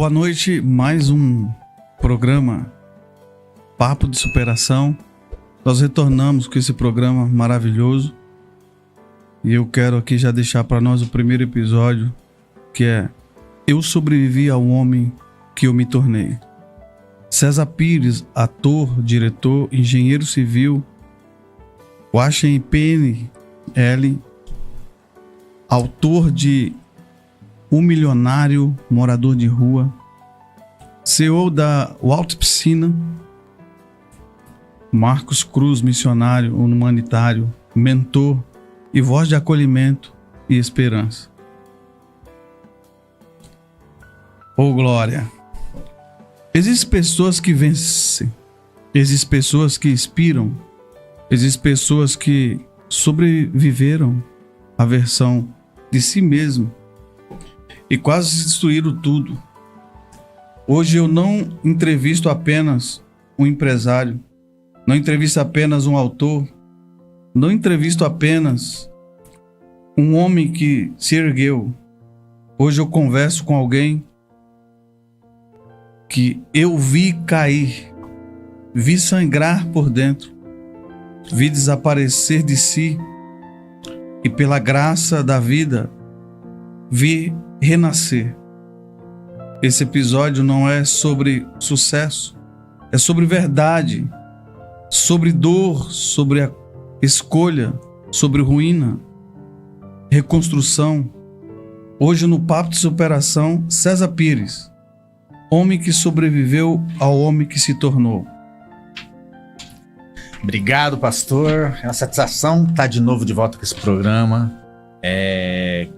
Boa noite, mais um programa Papo de Superação. Nós retornamos com esse programa maravilhoso e eu quero aqui já deixar para nós o primeiro episódio, que é Eu sobrevivi ao homem que eu me tornei. César Pires, ator, diretor, engenheiro civil, Washington PNL, autor de Um Milionário Morador de Rua, CEO da Walt Piscina, Marcos Cruz, missionário humanitário, mentor e voz de acolhimento e esperança. Oh, glória! Existem pessoas que vencem, existem pessoas que inspiram, existem pessoas que sobreviveram à versão de si mesmo e quase destruíram tudo. Hoje eu não entrevisto apenas um empresário, não entrevisto apenas um autor, não entrevisto apenas um homem que se ergueu. Hoje eu converso com alguém que eu vi cair, vi sangrar por dentro, vi desaparecer de si e pela graça da vida vi renascer. Esse episódio não é sobre sucesso, é sobre verdade, sobre dor, sobre a escolha, sobre ruína, reconstrução. Hoje no Papo de Superação, César Pires, homem que sobreviveu ao homem que se tornou. Obrigado, pastor. É uma satisfação estar de novo de volta com esse programa.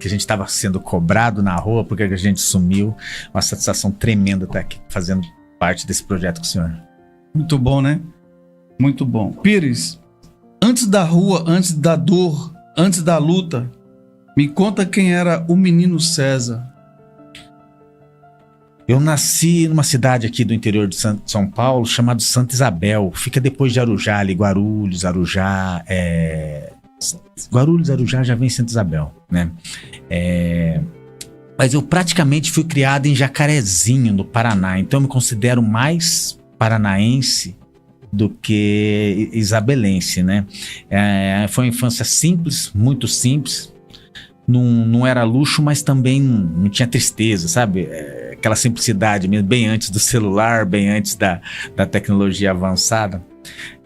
Que a gente estava sendo cobrado na rua porque a gente sumiu. Uma satisfação tremenda estar aqui fazendo parte desse projeto com o senhor. Muito bom, né? Muito bom. Pires, antes da rua, antes da dor, antes da luta, me conta quem era o menino César. Eu nasci numa cidade aqui do interior de São Paulo chamada Santa Isabel. Fica depois de Arujá, ali, Guarulhos, Arujá. Guarulhos, Arujá já vem Santa Isabel, né? Mas eu praticamente fui criado em Jacarezinho, no Paraná. Então eu me considero mais paranaense do que isabelense, né? Foi uma infância simples, muito simples. Não era luxo, mas também não tinha tristeza, sabe? Aquela simplicidade mesmo, bem antes do celular, bem antes da tecnologia avançada,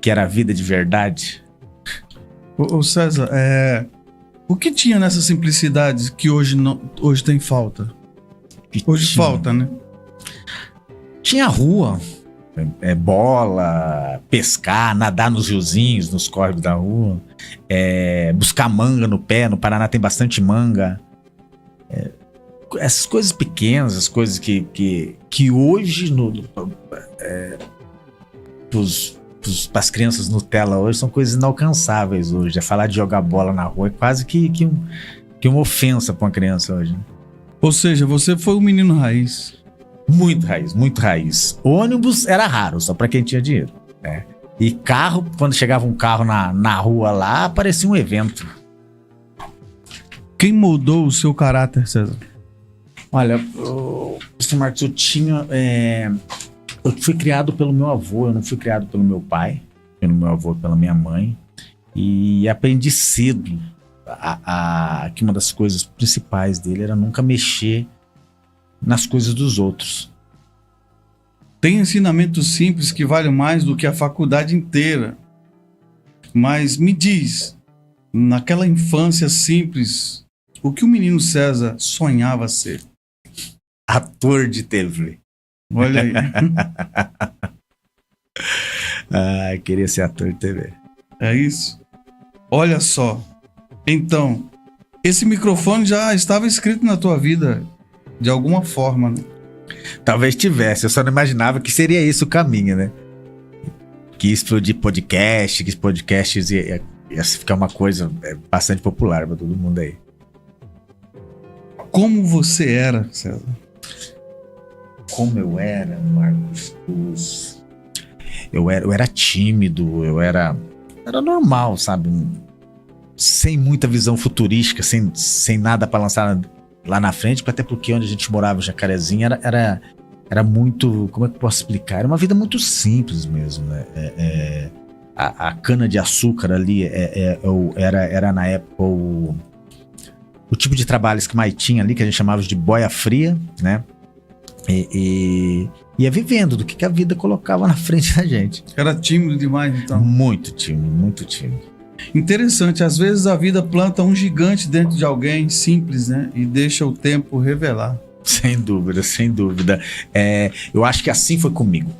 que era a vida de verdade. Ô César, o que tinha nessa simplicidade que hoje tem falta? Hoje falta, né? Tinha rua, bola, pescar, nadar nos riozinhos, nos córregos da rua, buscar manga no pé. No Paraná tem bastante manga. Essas coisas pequenas, as coisas que hoje para as crianças Nutella hoje são coisas inalcançáveis hoje. Falar de jogar bola na rua é quase que uma ofensa para uma criança hoje. Ou seja, você foi um menino raiz. Muito raiz, muito raiz. Ônibus era raro, só para quem tinha dinheiro, né? E carro, quando chegava um carro na rua lá, parecia um evento. Quem moldou o seu caráter, César? Olha, Mr. Marcos, eu fui criado pelo meu avô, eu não fui criado pelo meu pai, pelo meu avô, pela minha mãe. E aprendi cedo que uma das coisas principais dele era nunca mexer nas coisas dos outros. Tem ensinamentos simples que valem mais do que a faculdade inteira. Mas me diz, naquela infância simples, o que o menino César sonhava ser? Ator de TV. Olha aí. Queria ser ator de TV. É isso? Olha só. Então, esse microfone já estava escrito na tua vida de alguma forma, né? Talvez tivesse, eu só não imaginava que seria esse o caminho, né? Que ia explodir podcast, que podcasts ia ficar uma coisa bastante popular para todo mundo aí. Como você era, César? Como eu era, Marcos? Eu era tímido, eu era normal, sabe? Sem muita visão futurística, sem nada para lançar lá na frente, até porque onde a gente morava, em Jacarezinho, era muito, como é que eu posso explicar? Era uma vida muito simples mesmo, né? A cana de açúcar ali era na época o tipo de trabalhos que mais tinha ali, que a gente chamava de boia fria, né? E ia vivendo do que a vida colocava na frente da gente. Era tímido demais, então. Muito tímido, muito tímido. Interessante, às vezes a vida planta um gigante dentro de alguém simples, né? E deixa o tempo revelar. Sem dúvida, sem dúvida. Eu acho que assim foi comigo.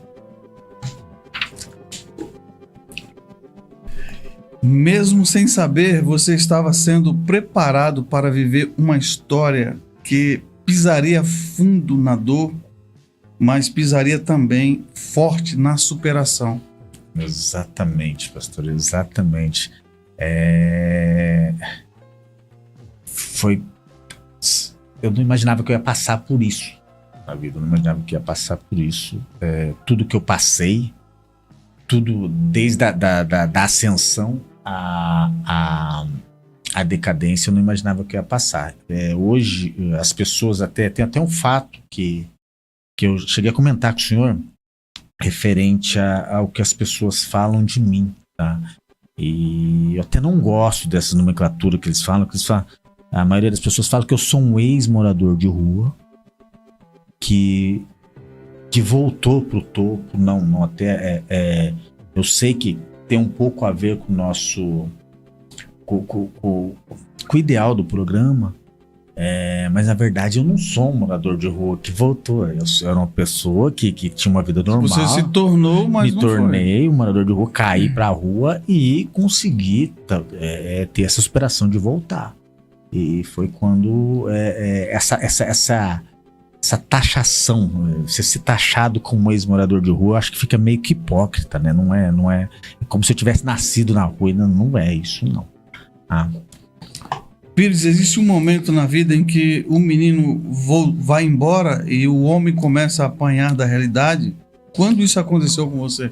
Mesmo sem saber, você estava sendo preparado para viver uma história que pisaria fundo na dor, mas pisaria também forte na superação. Exatamente, pastor, exatamente. Eu não imaginava que eu ia passar por isso na vida, eu não imaginava que ia passar por isso. Tudo que eu passei, tudo desde da ascensão à decadência, eu não imaginava que eu ia passar. Hoje, as pessoas tem até um fato que eu cheguei a comentar com o senhor, referente ao que as pessoas falam de mim, tá? E eu até não gosto dessa nomenclatura que eles falam, a maioria das pessoas fala que eu sou um ex-morador de rua, que voltou pro topo, não até, eu sei que tem um pouco a ver com o nosso, com o ideal do programa, mas na verdade eu não sou um morador de rua que voltou. Eu era uma pessoa que tinha uma vida normal. Você se tornou, mas me não tornei um morador de rua, caí pra rua e consegui ter essa superação de voltar. E foi quando essa taxação, você ser taxado como um ex-morador de rua, acho que fica meio que hipócrita, né? Não é como se eu tivesse nascido na rua, não é isso, não. Pires, existe um momento na vida em que o menino vai embora e o homem começa a apanhar da realidade? Quando isso aconteceu com você?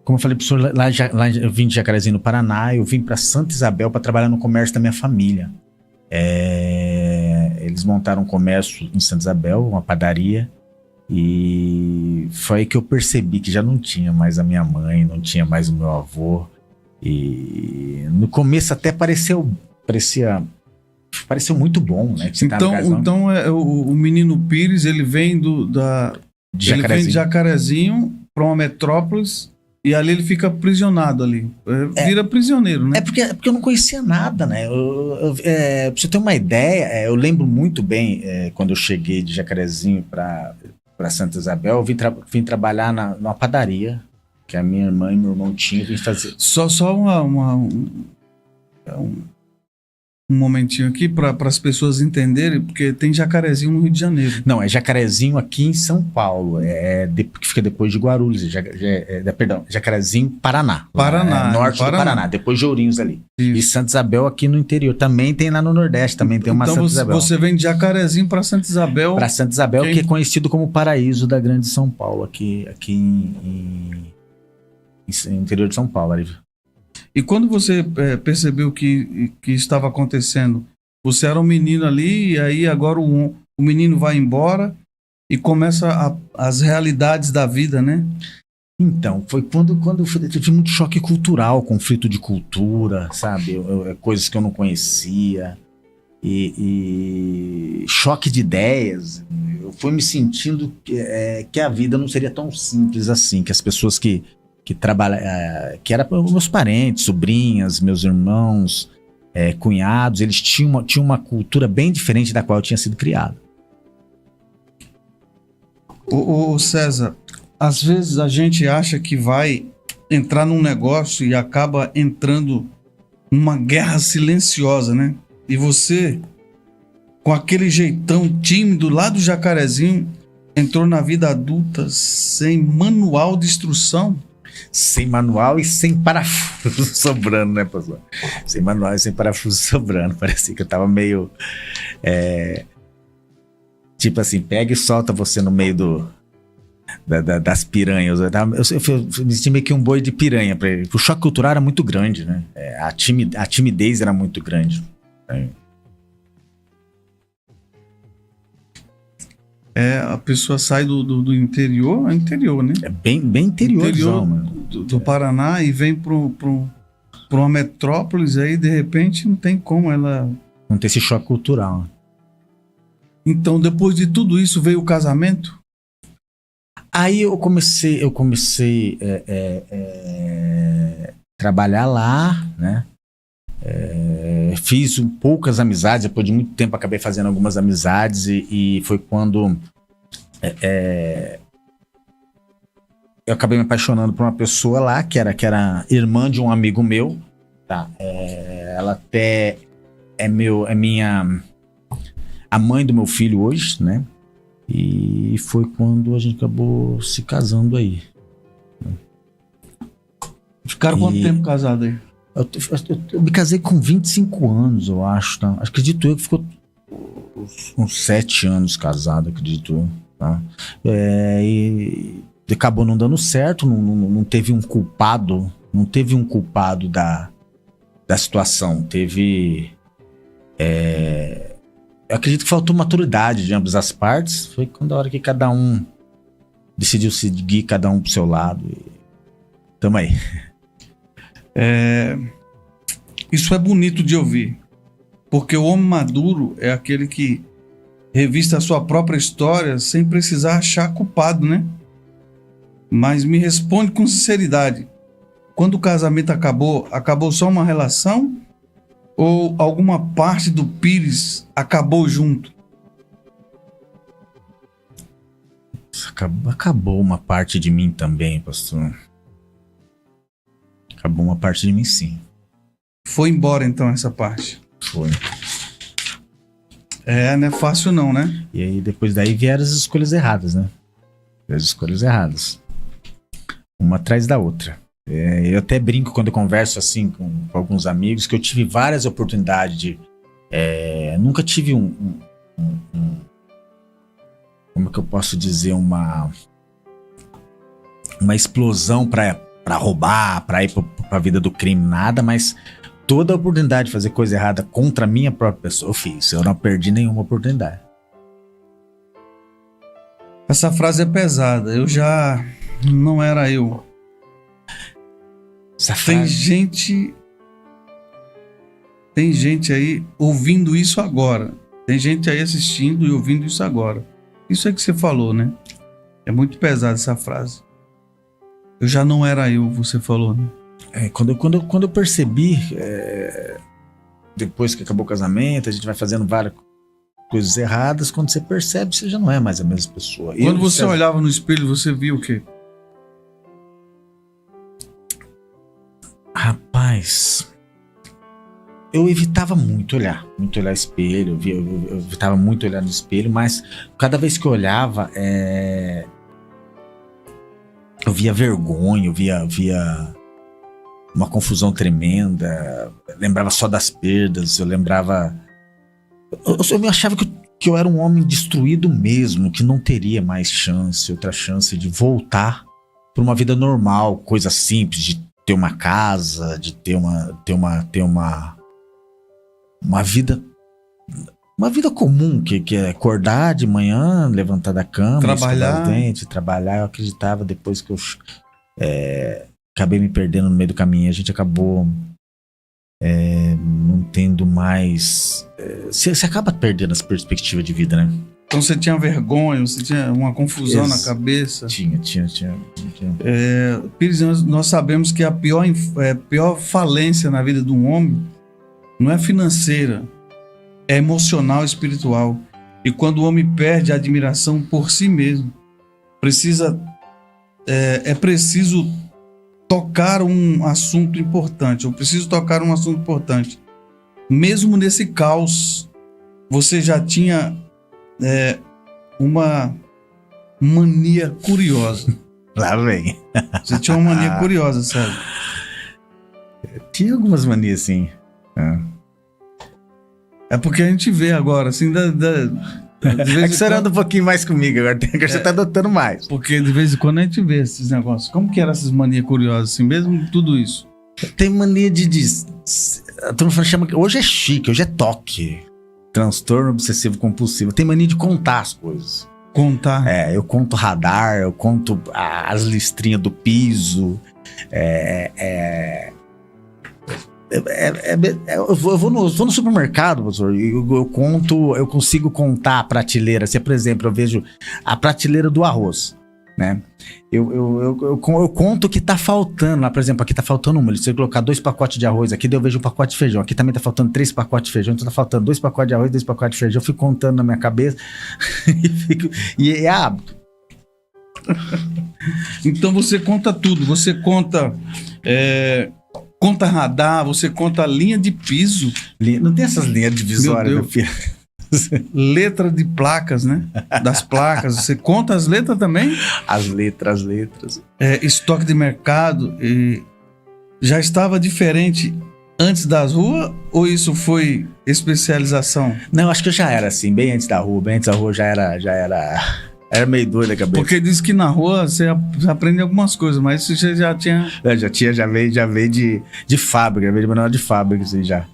Como eu falei pro senhor, lá eu vim de Jacarezinho, no Paraná, eu vim para Santa Isabel para trabalhar no comércio da minha família. Eles montaram um comércio em Santa Isabel, uma padaria, e foi aí que eu percebi que já não tinha mais a minha mãe, não tinha mais o meu avô. E no começo até pareceu muito bom, né? Então o menino Pires, ele vem de Jacarezinho para uma metrópolis e ali ele fica aprisionado ali. Vira prisioneiro, né? Porque eu não conhecia nada, né? Pra você ter uma ideia, eu lembro muito bem quando eu cheguei de Jacarezinho para Santa Isabel, eu vim trabalhar numa padaria que a minha irmã e meu irmão tinham, vim fazer. Só um momentinho aqui para as pessoas entenderem, porque tem Jacarezinho no Rio de Janeiro. Não, é Jacarezinho aqui em São Paulo, que fica depois de Guarulhos, perdão, Jacarezinho, Paraná, norte do Paraná, depois de Ourinhos ali. Isso. E Santa Isabel aqui no interior, também tem lá no Nordeste, também tem uma Santa Isabel. Então você vem de Jacarezinho para Santa Isabel. Para Santa Isabel, que é conhecido como paraíso da Grande São Paulo, aqui no interior de São Paulo, ali. E quando você percebeu que estava acontecendo, você era um menino ali e aí agora o menino vai embora e começa as realidades da vida, né? Então, foi quando eu tive muito choque cultural, conflito de cultura, sabe? Coisas que eu não conhecia e choque de ideias. Eu fui me sentindo que a vida não seria tão simples assim, que as pessoas que trabalham, que eram meus parentes, sobrinhas, meus irmãos, cunhados, eles tinham uma cultura bem diferente da qual eu tinha sido criado. Ô César, às vezes a gente acha que vai entrar num negócio e acaba entrando numa guerra silenciosa, né? E você, com aquele jeitão tímido lá do Jacarezinho, entrou na vida adulta sem manual de instrução. Sem manual e sem parafuso sobrando, né, pastor? Sem manual e sem parafuso sobrando. Parecia que eu tava meio... tipo assim, pega e solta você no meio das piranhas. Eu me senti meio que um boi de piranha. O choque cultural era muito grande, né? A timidez era muito grande. A pessoa sai do interior, é interior, né? É bem interiorzão, mano. Do Paraná e vem para uma metrópolis, aí de repente não tem como ela... Não tem esse choque cultural. Então, depois de tudo isso, veio o casamento? Aí eu comecei trabalhar lá, né? Fiz poucas amizades, depois de muito tempo acabei fazendo algumas amizades e foi quando eu acabei me apaixonando por uma pessoa lá que era irmã de um amigo meu, tá? Ela até a mãe do meu filho hoje, né? E foi quando a gente acabou se casando aí. Ficaram quanto tempo casados aí? Eu me casei com 25 anos, eu acho, tá? Acredito eu que ficou uns 7 anos casado, acredito eu, tá? E acabou não dando certo, não teve um culpado, da situação, teve... eu acredito que faltou maturidade de ambas as partes, foi quando a hora que cada um decidiu seguir cada um pro seu lado e tamo aí. Isso é bonito de ouvir, porque o homem maduro é aquele que revista a sua própria história sem precisar achar culpado, né? Mas me responde com sinceridade, quando o casamento acabou só uma relação ou alguma parte do Pires acabou junto? Acabou uma parte de mim também, pastor. Acabou uma parte de mim, sim. Foi embora então essa parte? Foi. Não é fácil não, né? E aí depois daí vieram as escolhas erradas, né? As escolhas erradas. Uma atrás da outra. Eu até brinco quando eu converso assim com alguns amigos que eu tive várias oportunidades de... nunca tive como é que eu posso dizer? Uma explosão pra roubar, pra ir pra vida do crime, nada, mas toda a oportunidade de fazer coisa errada contra a minha própria pessoa eu fiz. Eu não perdi nenhuma oportunidade. Essa frase é pesada. Eu já não era eu. Tem gente aí ouvindo isso agora. Tem gente aí assistindo e ouvindo isso agora. Isso é que você falou, né? É muito pesada essa frase. Eu já não era eu, você falou, né? Quando eu percebi, depois que acabou o casamento, a gente vai fazendo várias coisas erradas. Quando você percebe, você já não é mais a mesma pessoa. Quando você olhava no espelho, você via o quê? Rapaz, eu evitava muito olhar espelho, eu evitava muito olhar no espelho, mas cada vez que eu olhava, eu via vergonha, eu via uma confusão tremenda, eu lembrava só das perdas, eu lembrava... Eu me achava que eu era um homem destruído mesmo, que não teria mais outra chance de voltar para uma vida normal, coisa simples, de ter uma casa, de ter uma vida comum, que é acordar de manhã, levantar da cama, escovar os dentes, trabalhar. Eu acreditava, depois que eu acabei me perdendo no meio do caminho, a gente acabou não tendo mais... Você acaba perdendo as perspectivas de vida, né? Então você tinha vergonha, você tinha uma confusão na cabeça? Tinha. Pires, nós sabemos que a pior falência na vida de um homem não é financeira, é emocional e espiritual. E quando o homem perde a admiração por si mesmo, é preciso tocar um assunto importante. Eu preciso tocar um assunto importante. Mesmo nesse caos, você já tinha uma mania curiosa. Lá vem. Você tinha uma mania curiosa, sabe? Tinha algumas manias, sim. É porque a gente vê agora, assim, de vez é que você anda um pouquinho mais comigo agora, você tá adotando mais. Porque de vez em quando a gente vê esses negócios. Como que eram essas manias curiosas, assim, mesmo tudo isso? Tem mania a turma chama que hoje é chique, hoje é toque. Transtorno obsessivo compulsivo. Tem mania de contar as coisas. Contar. Eu conto radar, eu conto as listrinhas do piso. Eu vou no supermercado, professor, e eu consigo contar a prateleira. Se, por exemplo, eu vejo a prateleira do arroz, né? Eu conto o que tá faltando lá. Por exemplo, aqui tá faltando uma. Se eu colocar 2 pacotes de arroz aqui, daí eu vejo um pacote de feijão. Aqui também tá faltando 3 pacotes de feijão. Então tá faltando 2 pacotes de arroz, 2 pacotes de feijão. Eu fico contando na minha cabeça e é hábito. Então você conta tudo. Você conta conta radar, você conta linha de piso. Não tem essas linhas divisórias, meu filho. Letra de placas, né? Das placas. Você conta as letras também? As letras. Estoque de mercado. Já estava diferente antes das ruas ou isso foi especialização? Não, acho que eu já era assim, bem antes da rua. Bem antes da rua já era meio doido a cabeça. Porque diz que na rua você aprende algumas coisas, mas isso você já tinha... Já veio de fábrica, veio de manual de fábrica, assim, já.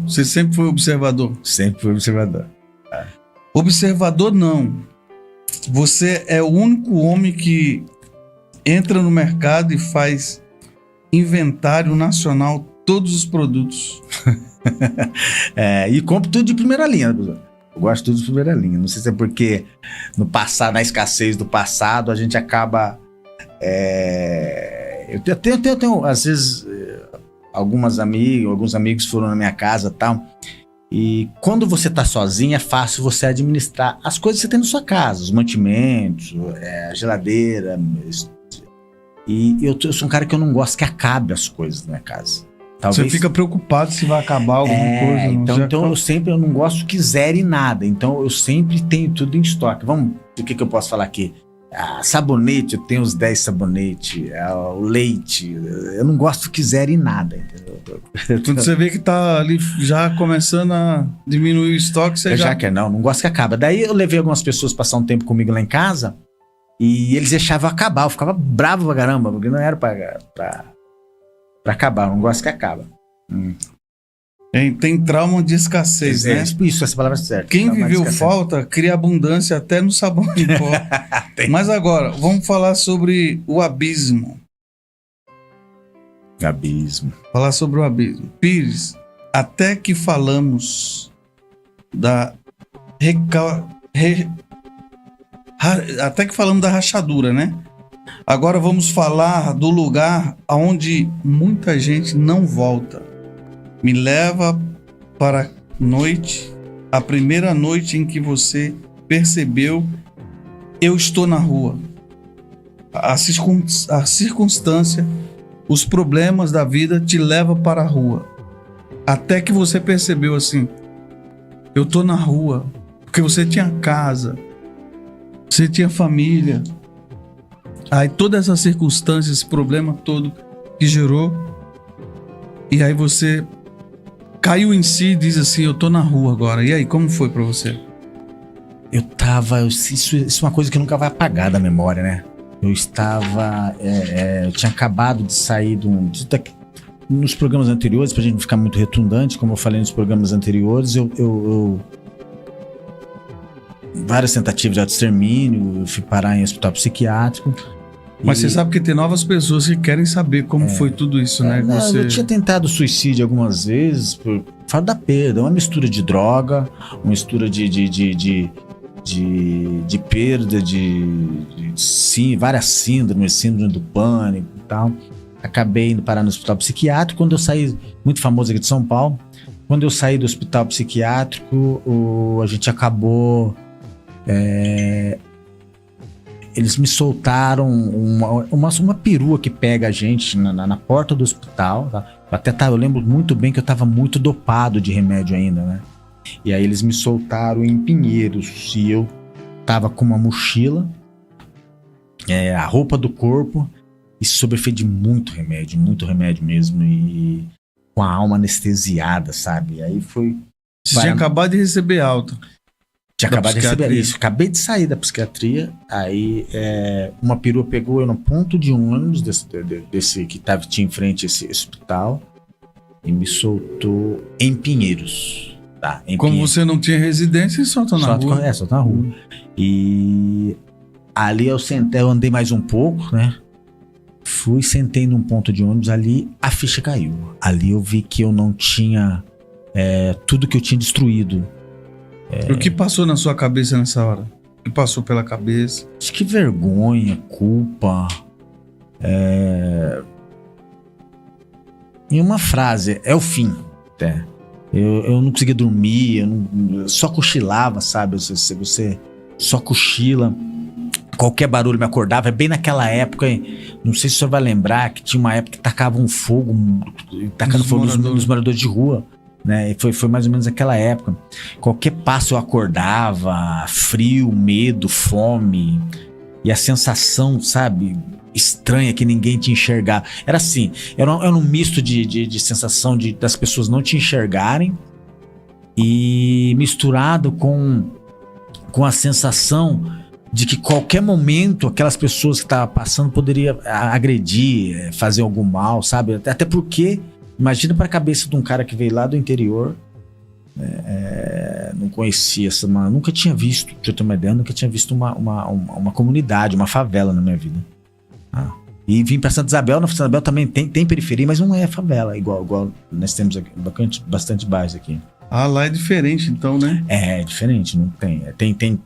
Você sempre foi observador? Sempre fui observador. Observador não. Você é o único homem que entra no mercado e faz inventário nacional, todos os produtos. E compro tudo de primeira linha, professor. Eu gosto tudo de primeira linha. Não sei se é porque no passado, na escassez do passado, a gente acaba... Eu tenho às vezes, alguns amigos foram na minha casa e tal. E quando você tá sozinho, é fácil você administrar as coisas que você tem na sua casa. Os mantimentos, a geladeira. E eu sou um cara que eu não gosto que acabe as coisas na minha casa. Talvez... Você fica preocupado se vai acabar alguma coisa. Então eu não gosto que zere nada. Então eu sempre tenho tudo em estoque. Vamos, o que eu posso falar aqui? Sabonete, eu tenho os 10 sabonetes. O leite, eu não gosto que zere nada, entendeu? Quando você vê que tá ali já começando a diminuir o estoque, você já quer. Não gosto que acaba. Daí eu levei algumas pessoas passar um tempo comigo lá em casa e eles deixavam acabar. Eu ficava bravo pra caramba, porque não era pra acabar, não gosto que acaba. Tem trauma de escassez, né? Isso, essa palavra é certa. Quem viveu falta, cria abundância até no sabão em pó. Mas agora, vamos falar sobre o abismo. Falar sobre o abismo. Pires, até que falamos até que falamos da rachadura, né? Agora vamos falar do lugar onde muita gente não volta. Me leva para noite, a primeira noite em que você percebeu eu estou na rua. A circunstância, os problemas da vida te levam para a rua. Até que você percebeu assim, eu estou na rua. Porque você tinha casa, você tinha família. Aí toda essa circunstância, esse problema todo que gerou, e aí você caiu em si e diz assim, eu tô na rua agora. E aí, como foi pra você? Isso é uma coisa que nunca vai apagar da memória, né? Eu tinha acabado de sair nos programas anteriores, pra gente não ficar muito redundante, como eu falei nos programas anteriores, várias tentativas de autoextermínio, eu fui parar em hospital psiquiátrico. Mas você sabe que tem novas pessoas que querem saber como foi tudo isso, né? Eu tinha tentado suicídio algumas vezes por falta da perda, uma mistura de droga, uma mistura de perda, várias síndromes, síndrome do pânico e tal. Acabei indo parar no hospital psiquiátrico. Quando eu saí, muito famoso aqui de São Paulo, quando eu saí do hospital psiquiátrico, a gente acabou... eles me soltaram uma perua que pega a gente na porta do hospital, tá? Eu lembro muito bem que eu tava muito dopado de remédio ainda, né? E aí eles me soltaram em Pinheiros e eu tava com uma mochila, a roupa do corpo e sob efeito de muito remédio mesmo, e com a alma anestesiada, sabe? E aí foi... Você tinha acabado de receber alta. Tinha acabado de receber isso. Acabei de sair da psiquiatria. Aí uma perua pegou eu no ponto de ônibus desse que tinha em frente a esse hospital e me soltou em Pinheiros. Tá, em Como Pinheiros. você não tinha residência, só tá na rua. Só tá na rua. E ali eu andei mais um pouco, né? Fui, sentei num ponto de ônibus ali, a ficha caiu. Ali eu vi que eu não tinha tudo que eu tinha destruído. O que passou na sua cabeça nessa hora? O que passou pela cabeça? Acho que vergonha, culpa. Em uma frase, é o fim. Até. Eu não conseguia dormir, eu só cochilava, sabe? Você só cochila. Qualquer barulho me acordava. É bem naquela época, não sei se o senhor vai lembrar, que tinha uma época que tacavam fogo, tacando fogo nos moradores de rua. Né? E foi mais ou menos aquela época. Qualquer passo eu acordava, frio, medo, fome. E a sensação, sabe, estranha que ninguém te enxergava. Era assim, era um misto de sensação das pessoas não te enxergarem e misturado com a sensação de que qualquer momento aquelas pessoas que estavam passando poderia agredir, fazer algum mal, sabe? Até porque, imagina para a cabeça de um cara que veio lá do interior, não conhecia nunca tinha visto, pra eu ter uma ideia, nunca tinha visto uma comunidade, uma favela na minha vida. E vim para Santa Isabel. Na Santa Isabel também tem periferia, mas não é favela, igual nós temos aqui, bastante bairros aqui. Lá é diferente então, né? É diferente, não tem. Tem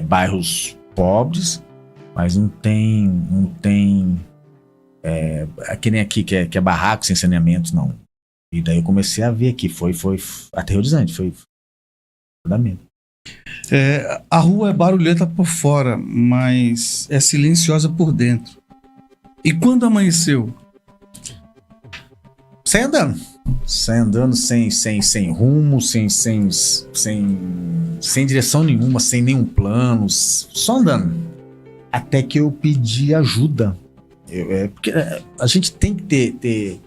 bairros pobres, mas não tem que nem aqui, que é barraco sem saneamento, não. E daí eu comecei a ver aqui, foi aterrorizante, foi da medo. A rua é barulhenta por fora, mas é silenciosa por dentro. E quando amanheceu? Sai andando sem rumo, sem direção nenhuma, sem nenhum plano, só andando. Até que eu pedi ajuda. Porque a gente tem que ter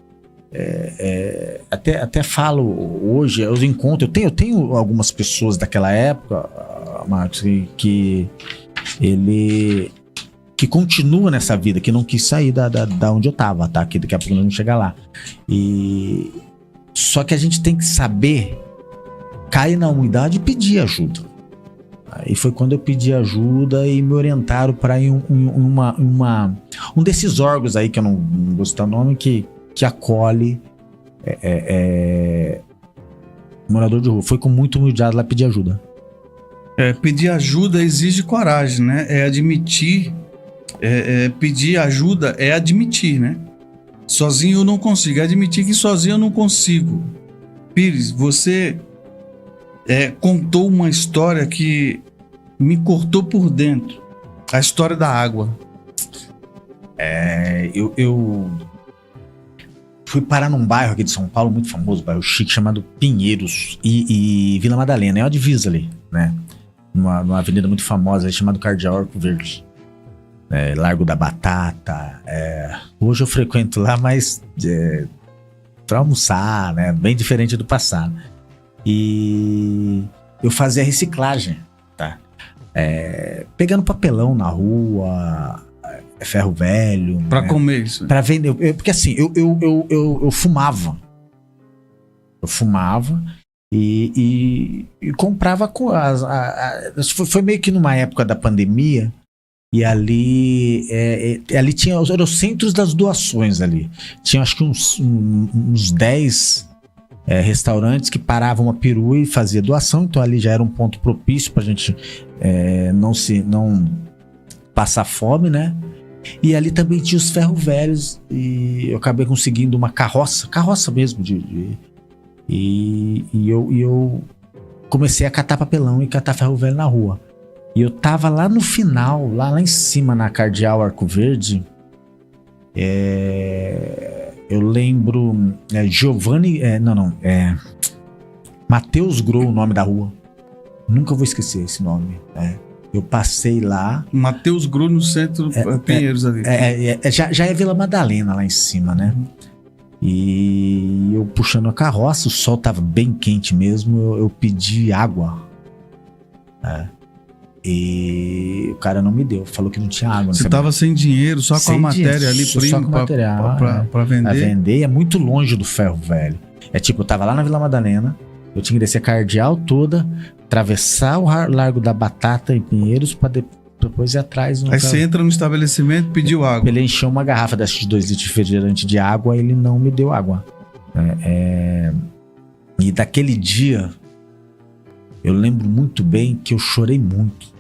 até falo hoje, eu encontro, eu tenho algumas pessoas daquela época, Marcos, que continua nessa vida, que não quis sair da onde eu tava, tá? Que daqui a pouco nós vamos chegar lá. Só que a gente tem que saber cair na humildade e pedir ajuda. Aí foi quando eu pedi ajuda e me orientaram para ir um desses órgãos aí, que eu não vou citar o nome, que acolhe morador de rua. Foi com muita humildade lá pedir ajuda. Pedir ajuda exige coragem, né? Admitir. Pedir ajuda é admitir, né? Sozinho eu não consigo. Admitir que sozinho eu não consigo. Pires, você contou uma história que me cortou por dentro. A história da água. Eu fui parar num bairro aqui de São Paulo muito famoso, bairro chique, chamado Pinheiros e Vila Madalena. É uma divisa ali, né? Numa avenida muito famosa chamada Cardeal Arco Verde. Largo da Batata. Hoje eu frequento lá, mas pra almoçar, né? Bem diferente do passado. E eu fazia reciclagem, tá? Pegando papelão na rua, ferro velho. Pra comer isso. Pra vender. Porque assim, eu fumava. Eu fumava e comprava foi meio que numa época da pandemia. E ali tinha os centros das doações ali. Tinha acho que uns 10 restaurantes que paravam a perua e fazia doação. Então ali já era um ponto propício pra gente não passar fome, né? E ali também tinha os ferro velhos. E eu acabei conseguindo uma carroça mesmo. E eu comecei a catar papelão e catar ferro velho na rua. E eu tava lá no final, lá em cima na Cardeal Arco Verde. Eu lembro. Giovanni. Matheus Grow, o nome da rua. Nunca vou esquecer esse nome. Eu passei lá. Matheus Grow no centro Pinheiros ali. Já é Vila Madalena lá em cima, né? E eu puxando a carroça, o sol tava bem quente mesmo. Eu pedi água. E o cara não me deu, falou que não tinha água. Você tava sem dinheiro, só com a matéria ali, primo, pra vender? Pra vender, é muito longe do ferro velho. Eu tava lá na Vila Madalena, Eu tinha que descer a Cardeal toda, atravessar o Largo da Batata em Pinheiros para depois ir atrás. Aí você entra no estabelecimento e pediu água. Ele encheu uma garrafa de 2 litros de refrigerante de água, ele não me deu água. E daquele dia, eu lembro muito bem que eu chorei muito.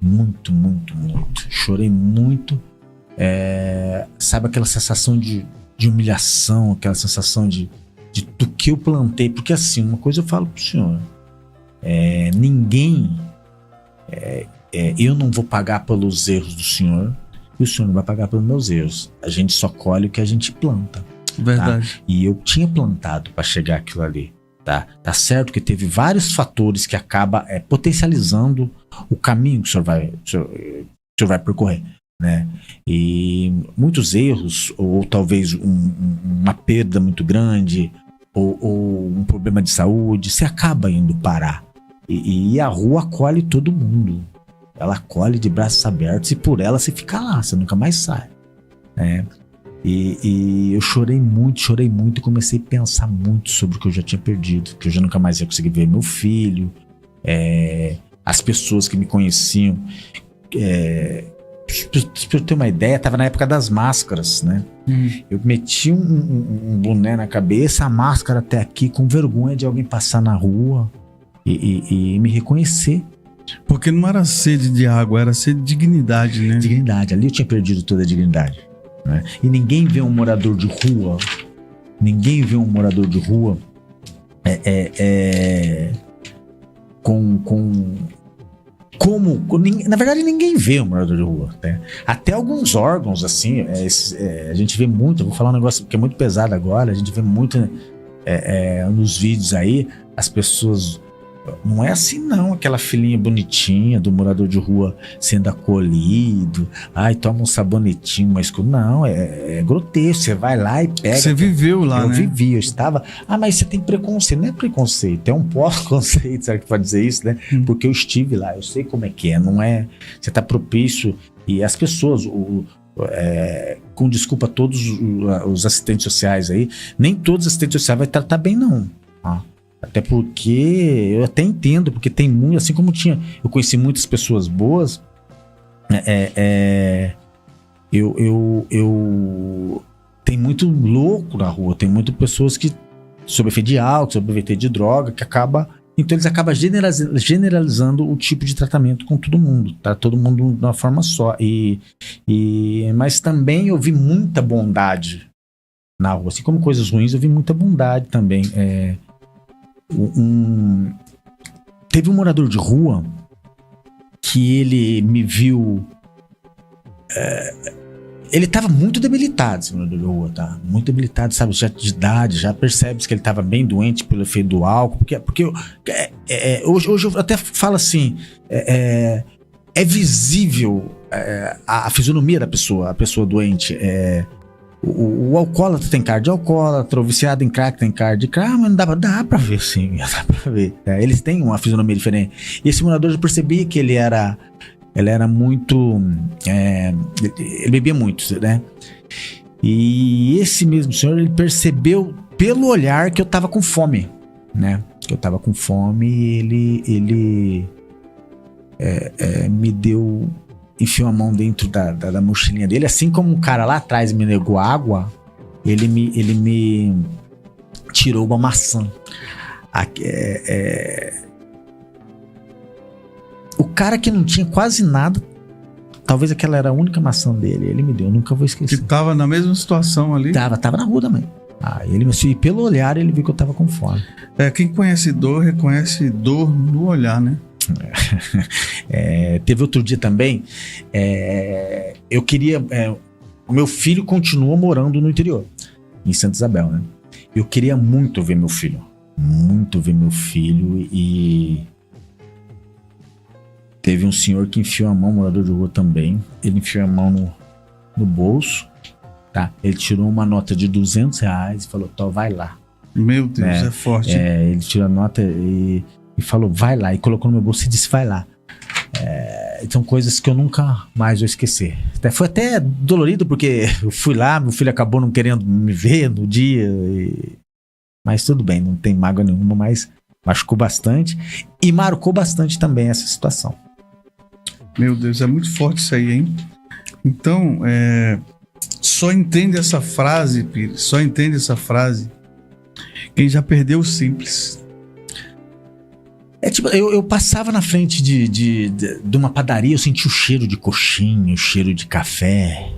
Muito, muito, muito. Chorei muito. Sabe aquela sensação de humilhação, aquela sensação de do que eu plantei. Porque assim, uma coisa eu falo pro senhor. Ninguém... eu não vou pagar pelos erros do senhor e o senhor não vai pagar pelos meus erros. A gente só colhe o que a gente planta. Verdade. Tá? E eu tinha plantado para chegar aquilo ali. Tá certo que teve vários fatores que acabam potencializando o caminho que o senhor vai percorrer, né? E muitos erros, ou talvez uma perda muito grande, ou um problema de saúde, você acaba indo parar. E a rua acolhe todo mundo. Ela acolhe de braços abertos e por ela você fica lá, você nunca mais sai, né? E eu chorei muito e comecei a pensar muito sobre o que eu já tinha perdido, que eu já nunca mais ia conseguir ver meu filho, as pessoas que me conheciam. Pra eu ter uma ideia, tava na época das máscaras, né? Eu meti um boné na cabeça, a máscara até aqui, com vergonha de alguém passar na rua e me reconhecer. Porque não era sede de água, era sede de dignidade, né? Dignidade, ali eu tinha perdido toda a dignidade. Né? E ninguém vê um morador de rua, na verdade ninguém vê um morador de rua, né? Até alguns órgãos assim, a gente vê muito. Eu vou falar um negócio que é muito pesado agora. A gente vê muito nos vídeos aí, as pessoas. Não é assim não, aquela filhinha bonitinha do morador de rua sendo acolhido, toma um sabonetinho, mas não, é grotesco. Você vai lá e pega. Você viveu lá, né? Eu vivi, eu estava. Mas você tem preconceito. Não é preconceito, é um pós-conceito, sabe que pode dizer isso, né? Porque eu estive lá, eu sei como é que é, não é? Você tá propício, e as pessoas, com desculpa a todos os assistentes sociais aí, nem todos os assistentes sociais vai tratar bem não, até porque eu até entendo, porque tem muito, assim como eu conheci muitas pessoas boas, tem muito louco na rua, tem muitas pessoas que sob efeito de álcool, sob efeito de droga, então eles acabam generalizando o tipo de tratamento com todo mundo, tá? Todo mundo de uma forma só, mas também eu vi muita bondade na rua, assim como coisas ruins, eu vi muita bondade também. Teve um morador de rua que ele me viu. Ele estava muito debilitado, esse morador de rua, tá? Muito debilitado, sabe? Já de idade, já percebe-se que ele estava bem doente pelo efeito do álcool. Porque hoje eu até falo assim: é visível a fisionomia da pessoa, a pessoa doente. O alcoólatra tem cara de alcoólatra, o viciado em crack tem cara de crack, mas dá pra ver, sim, dá pra ver. Eles têm uma fisionomia diferente. E esse morador, eu percebi que ele era muito... ele bebia muito, né? E esse mesmo senhor, ele percebeu pelo olhar que eu tava com fome, né? Que eu tava com fome e ele me deu... enfiou a mão dentro da mochilinha dele, assim como um cara lá atrás me negou água, ele me tirou uma maçã. O cara que não tinha quase nada, talvez aquela era a única maçã dele, ele me deu, eu nunca vou esquecer. Que tava na mesma situação ali? Tava na rua também. E pelo olhar ele viu que eu tava com fome. Quem conhece dor, reconhece dor no olhar, né? Teve outro dia também, eu queria, o meu filho continua morando no interior, em Santa Isabel, né? Eu queria muito ver meu filho, e teve um senhor que enfiou a mão, morador de rua também, ele enfiou a mão no bolso, tá? Ele tirou uma nota de R$200 e falou: vai lá. Meu Deus, é forte. Ele tirou a nota e falou: vai lá, e colocou no meu bolso e disse: vai lá. São coisas que eu nunca mais vou esquecer. Foi até dolorido, porque eu fui lá, meu filho acabou não querendo me ver no dia, mas tudo bem, não tem mágoa nenhuma, mas Machucou bastante e marcou bastante também essa situação. Meu Deus, é muito forte isso aí, hein? Então, só entende essa frase, Pires, só entende essa frase quem já perdeu o simples. Tipo, eu passava na frente de uma padaria, eu sentia o cheiro de coxinha, o cheiro de café.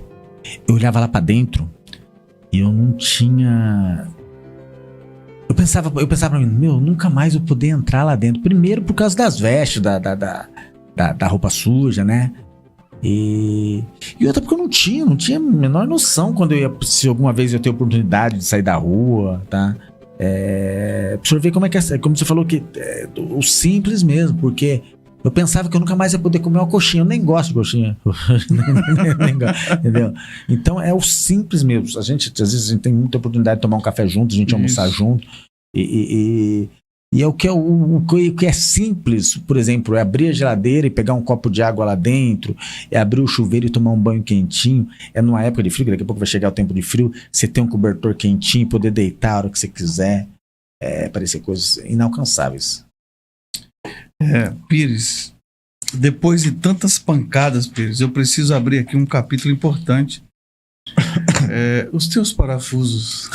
Eu olhava lá pra dentro e eu não tinha... Eu pensava pra mim, nunca mais eu poder entrar lá dentro. Primeiro por causa das vestes, da roupa suja, né? E outra porque eu não tinha a menor noção quando se alguma vez eu ter oportunidade de sair da rua, tá? Pra você ver como é que é, como você falou que o simples mesmo, porque eu pensava que eu nunca mais ia poder comer uma coxinha. Eu nem gosto de coxinha. Nem gosto, entendeu? Então é o simples mesmo. Às vezes a gente tem muita oportunidade de tomar um café junto, a gente almoçar junto. E é o que é simples, por exemplo, é abrir a geladeira e pegar um copo de água lá dentro, é abrir o chuveiro e tomar um banho quentinho. É numa época de frio, que daqui a pouco vai chegar o tempo de frio, você ter um cobertor quentinho, poder deitar a hora que você quiser. Parecer coisas inalcançáveis. Pires, depois de tantas pancadas, Pires, eu preciso abrir aqui um capítulo importante. Os teus parafusos.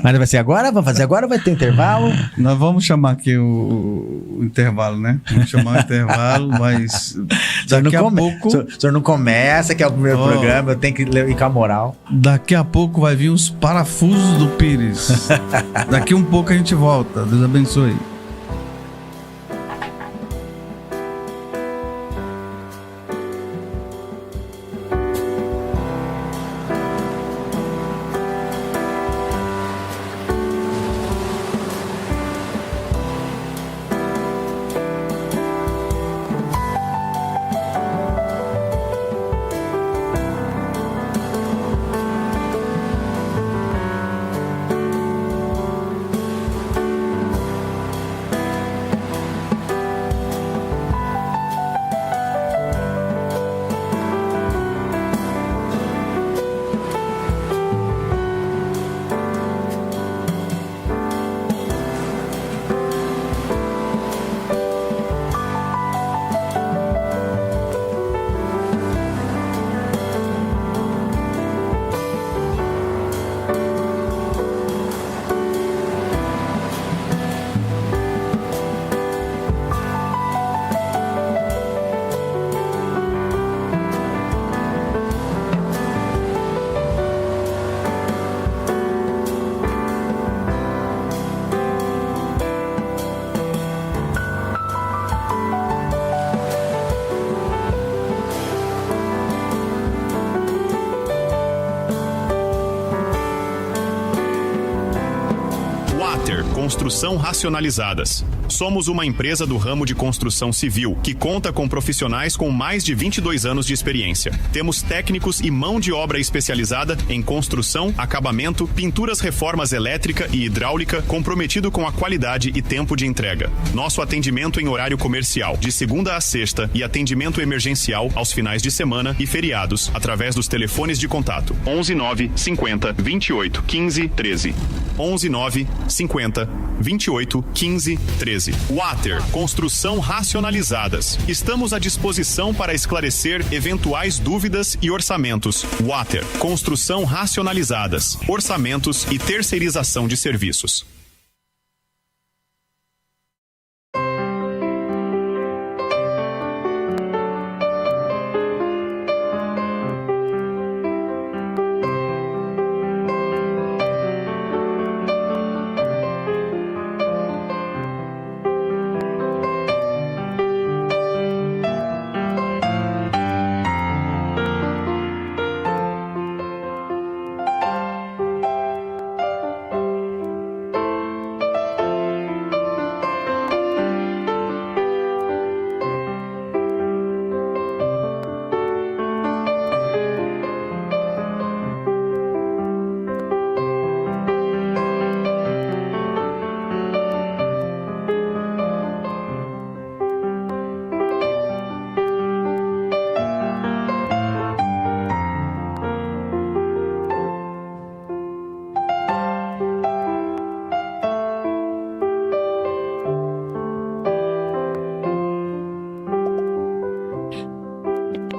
Mas vai ser agora? Vamos fazer agora ou vai ter intervalo? Nós vamos chamar aqui o intervalo, né? Vamos chamar o intervalo, mas daqui a pouco... O senhor não começa, que é o primeiro programa, eu tenho que ir com a moral. Daqui a pouco vai vir os parafusos do Pires. Daqui um pouco a gente volta. Deus abençoe. Construção Racionalizadas. Somos uma empresa do ramo de construção civil que conta com profissionais com mais de 22 anos de experiência. Temos técnicos e mão de obra especializada em construção, acabamento, pinturas, reformas elétrica e hidráulica, comprometido com a qualidade e tempo de entrega. Nosso atendimento em horário comercial, de segunda a sexta, e atendimento emergencial aos finais de semana e feriados, através dos telefones de contato 11 9 50 28 15 13. 11 9 50 28 15 13. Water, Construção Racionalizadas. Estamos à disposição para esclarecer eventuais dúvidas e orçamentos. Water, Construção Racionalizadas. Orçamentos e terceirização de serviços.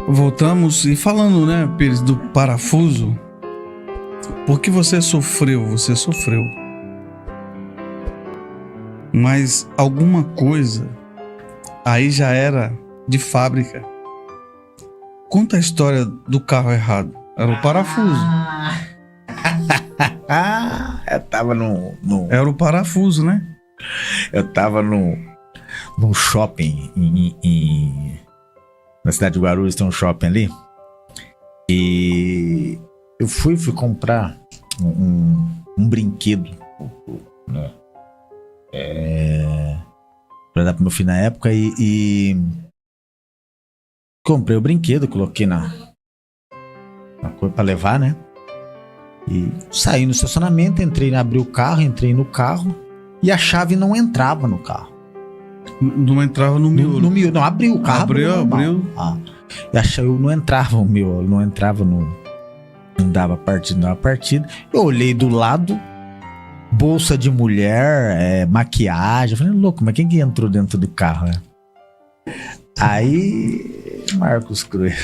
Voltamos e falando, né, Pires, do parafuso. Porque você sofreu. Mas alguma coisa aí já era de fábrica. Conta a história do carro errado. Era o parafuso. Eu tava Era o parafuso, né? Eu tava num shopping na cidade de Guarulhos, tem um shopping ali. E eu fui comprar um brinquedo, né? Pra dar pro meu filho na época e comprei o brinquedo, coloquei na coisa pra levar, né? E saí no estacionamento, abri o carro, entrei no carro e a chave não entrava no carro. Não entrava no miolo. No miolo, não, abriu o carro. Abriu. E a chave não entrava o miolo, não entrava no... Não dava partida. Eu olhei do lado, bolsa de mulher, maquiagem. Eu falei, louco, mas quem que entrou dentro do carro, né? Aí, Marcos Cruz,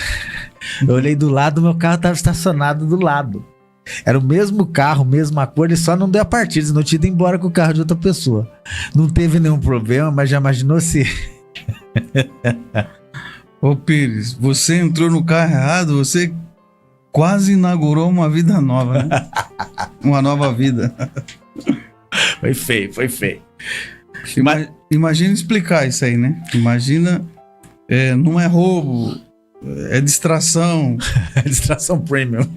eu olhei do lado, meu carro estava estacionado do lado. Era o mesmo carro, mesma cor, ele só não deu a partida, senão eu tinha ido embora com o carro de outra pessoa. Não teve nenhum problema, mas já imaginou se... Ô Pires, você entrou no carro errado, você quase inaugurou uma vida nova, né? Uma nova vida. Foi feio. Imagina explicar isso aí, né? Imagina, não é roubo, é distração. Distração premium.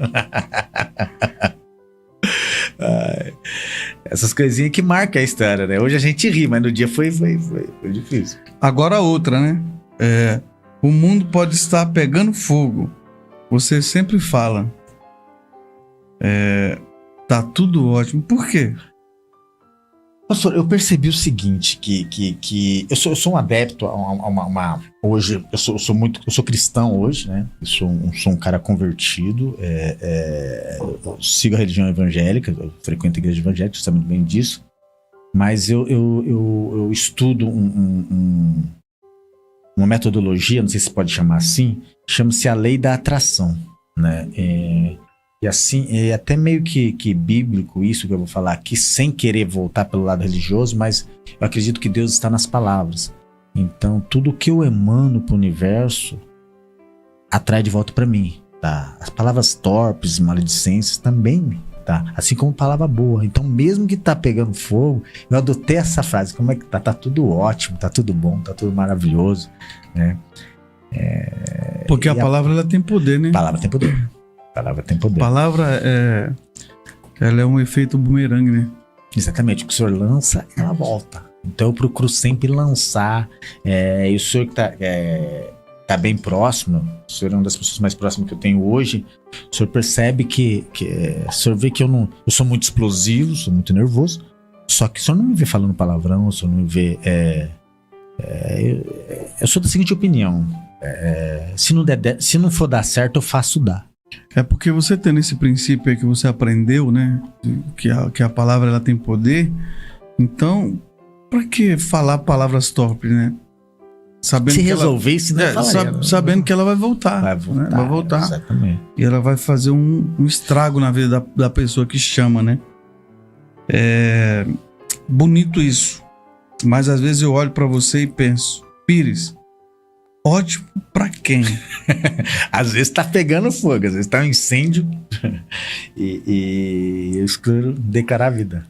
Essas coisinhas que marcam a história, né? Hoje a gente ri, mas no dia foi difícil. Agora outra, né? O mundo pode estar pegando fogo. Você sempre fala. Tá tudo ótimo. Por quê? Pastor, eu percebi o seguinte, que eu sou um adepto a uma hoje, eu sou cristão hoje, né? Eu sou um cara convertido, eu sigo a religião evangélica, eu frequento a igreja evangélica, você sabe muito bem disso, mas eu estudo uma metodologia, não sei se pode chamar assim, chama-se a lei da atração, né? E assim, é até meio que bíblico isso que eu vou falar aqui, sem querer voltar pelo lado religioso, mas eu acredito que Deus está nas palavras. Então, tudo que eu emano para o universo atrai de volta para mim, tá? As palavras torpes, maledicências também, tá? Assim como palavra boa. Então, mesmo que tá pegando fogo, eu adotei essa frase, como é que tá? Tá tudo ótimo, tá tudo bom, tá tudo maravilhoso, né? Porque a palavra ela tem poder, né? A palavra tem poder. Palavra tem poder. Palavra ela é um efeito bumerangue, né? Exatamente. O que o senhor lança, ela volta. Então eu procuro sempre lançar. E o senhor que tá bem próximo, o senhor é uma das pessoas mais próximas que eu tenho hoje, o senhor percebe que o senhor vê que eu sou muito explosivo, sou muito nervoso, só que o senhor não me vê falando palavrão, o senhor não me vê... eu sou da seguinte opinião, se não for dar certo, eu faço dar. É porque você tendo esse princípio aí que você aprendeu, né? Que a palavra ela tem poder. Então, pra que falar palavras torpes, né? Sabendo se que resolvesse, sabendo que ela vai voltar. Né? Vai voltar. Exatamente. E ela vai fazer um estrago na vida da pessoa que chama, né? É bonito isso. Mas às vezes eu olho pra você e penso, Pires, ótimo pra quem? Às vezes tá pegando fogo, às vezes tá um incêndio e eu escolho declarar a vida.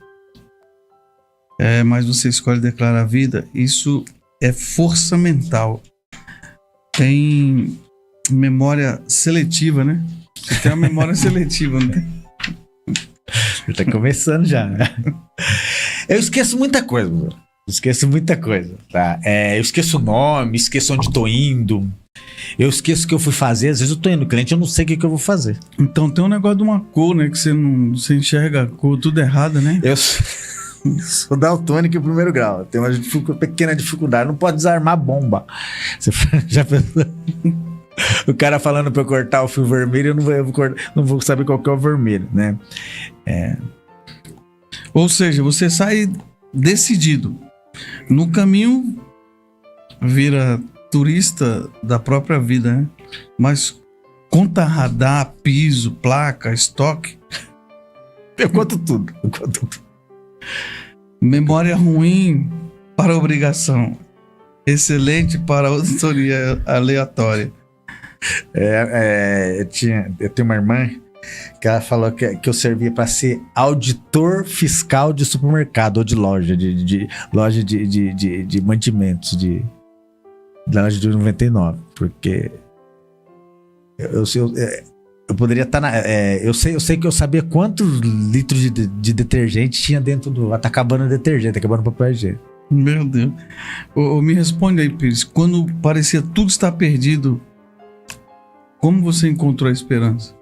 Mas você escolhe declarar a vida, isso é força mental. Tem memória seletiva, né? Você tem uma memória seletiva, não tem? Tá começando já, né? Eu esqueço muita coisa, tá? Eu esqueço o nome, esqueço onde tô indo. Eu esqueço o que eu fui fazer. Às vezes eu tô indo no cliente, eu não sei o que eu vou fazer. Então tem um negócio de uma cor, né? Que você enxerga a cor tudo errada, né? Eu sou daltônico em primeiro grau. Tenho uma pequena dificuldade. Não pode desarmar bomba. Você já pensou? O cara falando pra eu cortar o fio vermelho, não vou saber qual que é o vermelho, né? Ou seja, você sai decidido. No caminho, vira turista da própria vida, né? Mas conta radar, piso, placa, estoque. Eu conto tudo. Memória ruim para obrigação. Excelente para auditoria aleatória. Eu tenho uma irmã que ela falou que eu servia para ser auditor fiscal de supermercado ou de loja, de loja de mantimentos, de loja de 99, porque eu poderia estar eu sei que eu sabia quantos litros de detergente tinha dentro do... Tá acabando o detergente, tá acabando o papel higiênico. Meu Deus. Me responde aí, Pires. Quando parecia tudo estar perdido, como você encontrou a esperança?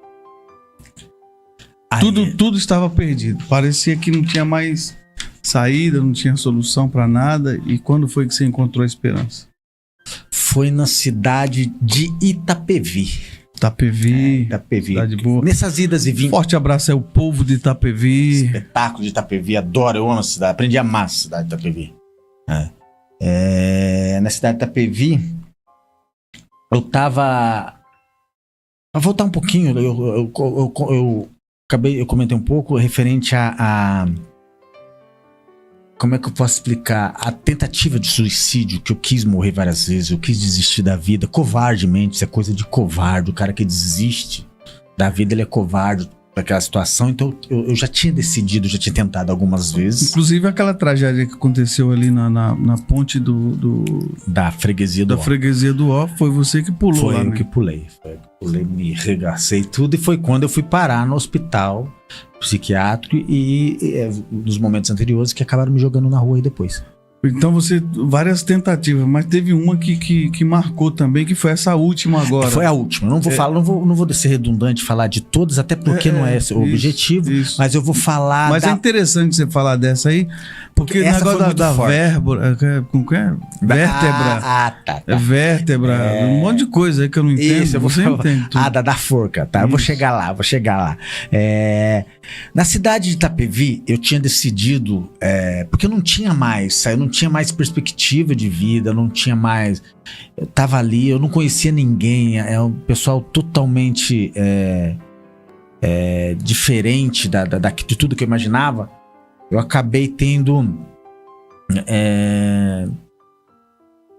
Tudo estava perdido. Parecia que não tinha mais saída, não tinha solução para nada. E quando foi que você encontrou a esperança? Foi na cidade de Itapevi. Itapevi. Cidade boa. Nessas idas e vindas. Forte abraço ao povo de Itapevi. Espetáculo de Itapevi. Adoro, eu amo a cidade. Aprendi a amar a cidade de Itapevi. Na cidade de Itapevi, eu tava... Pra voltar um pouquinho, eu comentei um pouco referente a como é que eu posso explicar? A tentativa de suicídio, que eu quis morrer várias vezes, eu quis desistir da vida, covardemente, isso é coisa de covarde, o cara que desiste da vida, ele é covarde daquela situação, então eu já tinha decidido, já tinha tentado algumas vezes. Inclusive aquela tragédia que aconteceu ali na ponte da freguesia do freguesia do Ó, foi você que pulou foi lá, eu né? que pulei, me regacei tudo, e foi quando eu fui parar no hospital psiquiátrico e nos momentos anteriores que acabaram me jogando na rua aí depois. Então várias tentativas, mas teve uma que marcou também, que foi essa última agora. Foi a última. Eu não vou falar, não vou ser redundante falar de todas, até porque não é esse o objetivo, mas eu vou falar. Mas é interessante você falar dessa aí, porque o negócio da vértebra. Como que é? Vértebra. Tá. Vértebra, um monte de coisa aí que eu não entendo. Isso, você entende tudo. Da forca, tá? Eu vou chegar lá. Na cidade de Itapevi, eu tinha decidido, porque eu não tinha mais perspectiva de vida, eu não tinha mais... Eu tava ali, eu não conhecia ninguém, é um pessoal totalmente diferente de tudo que eu imaginava. Eu acabei tendo...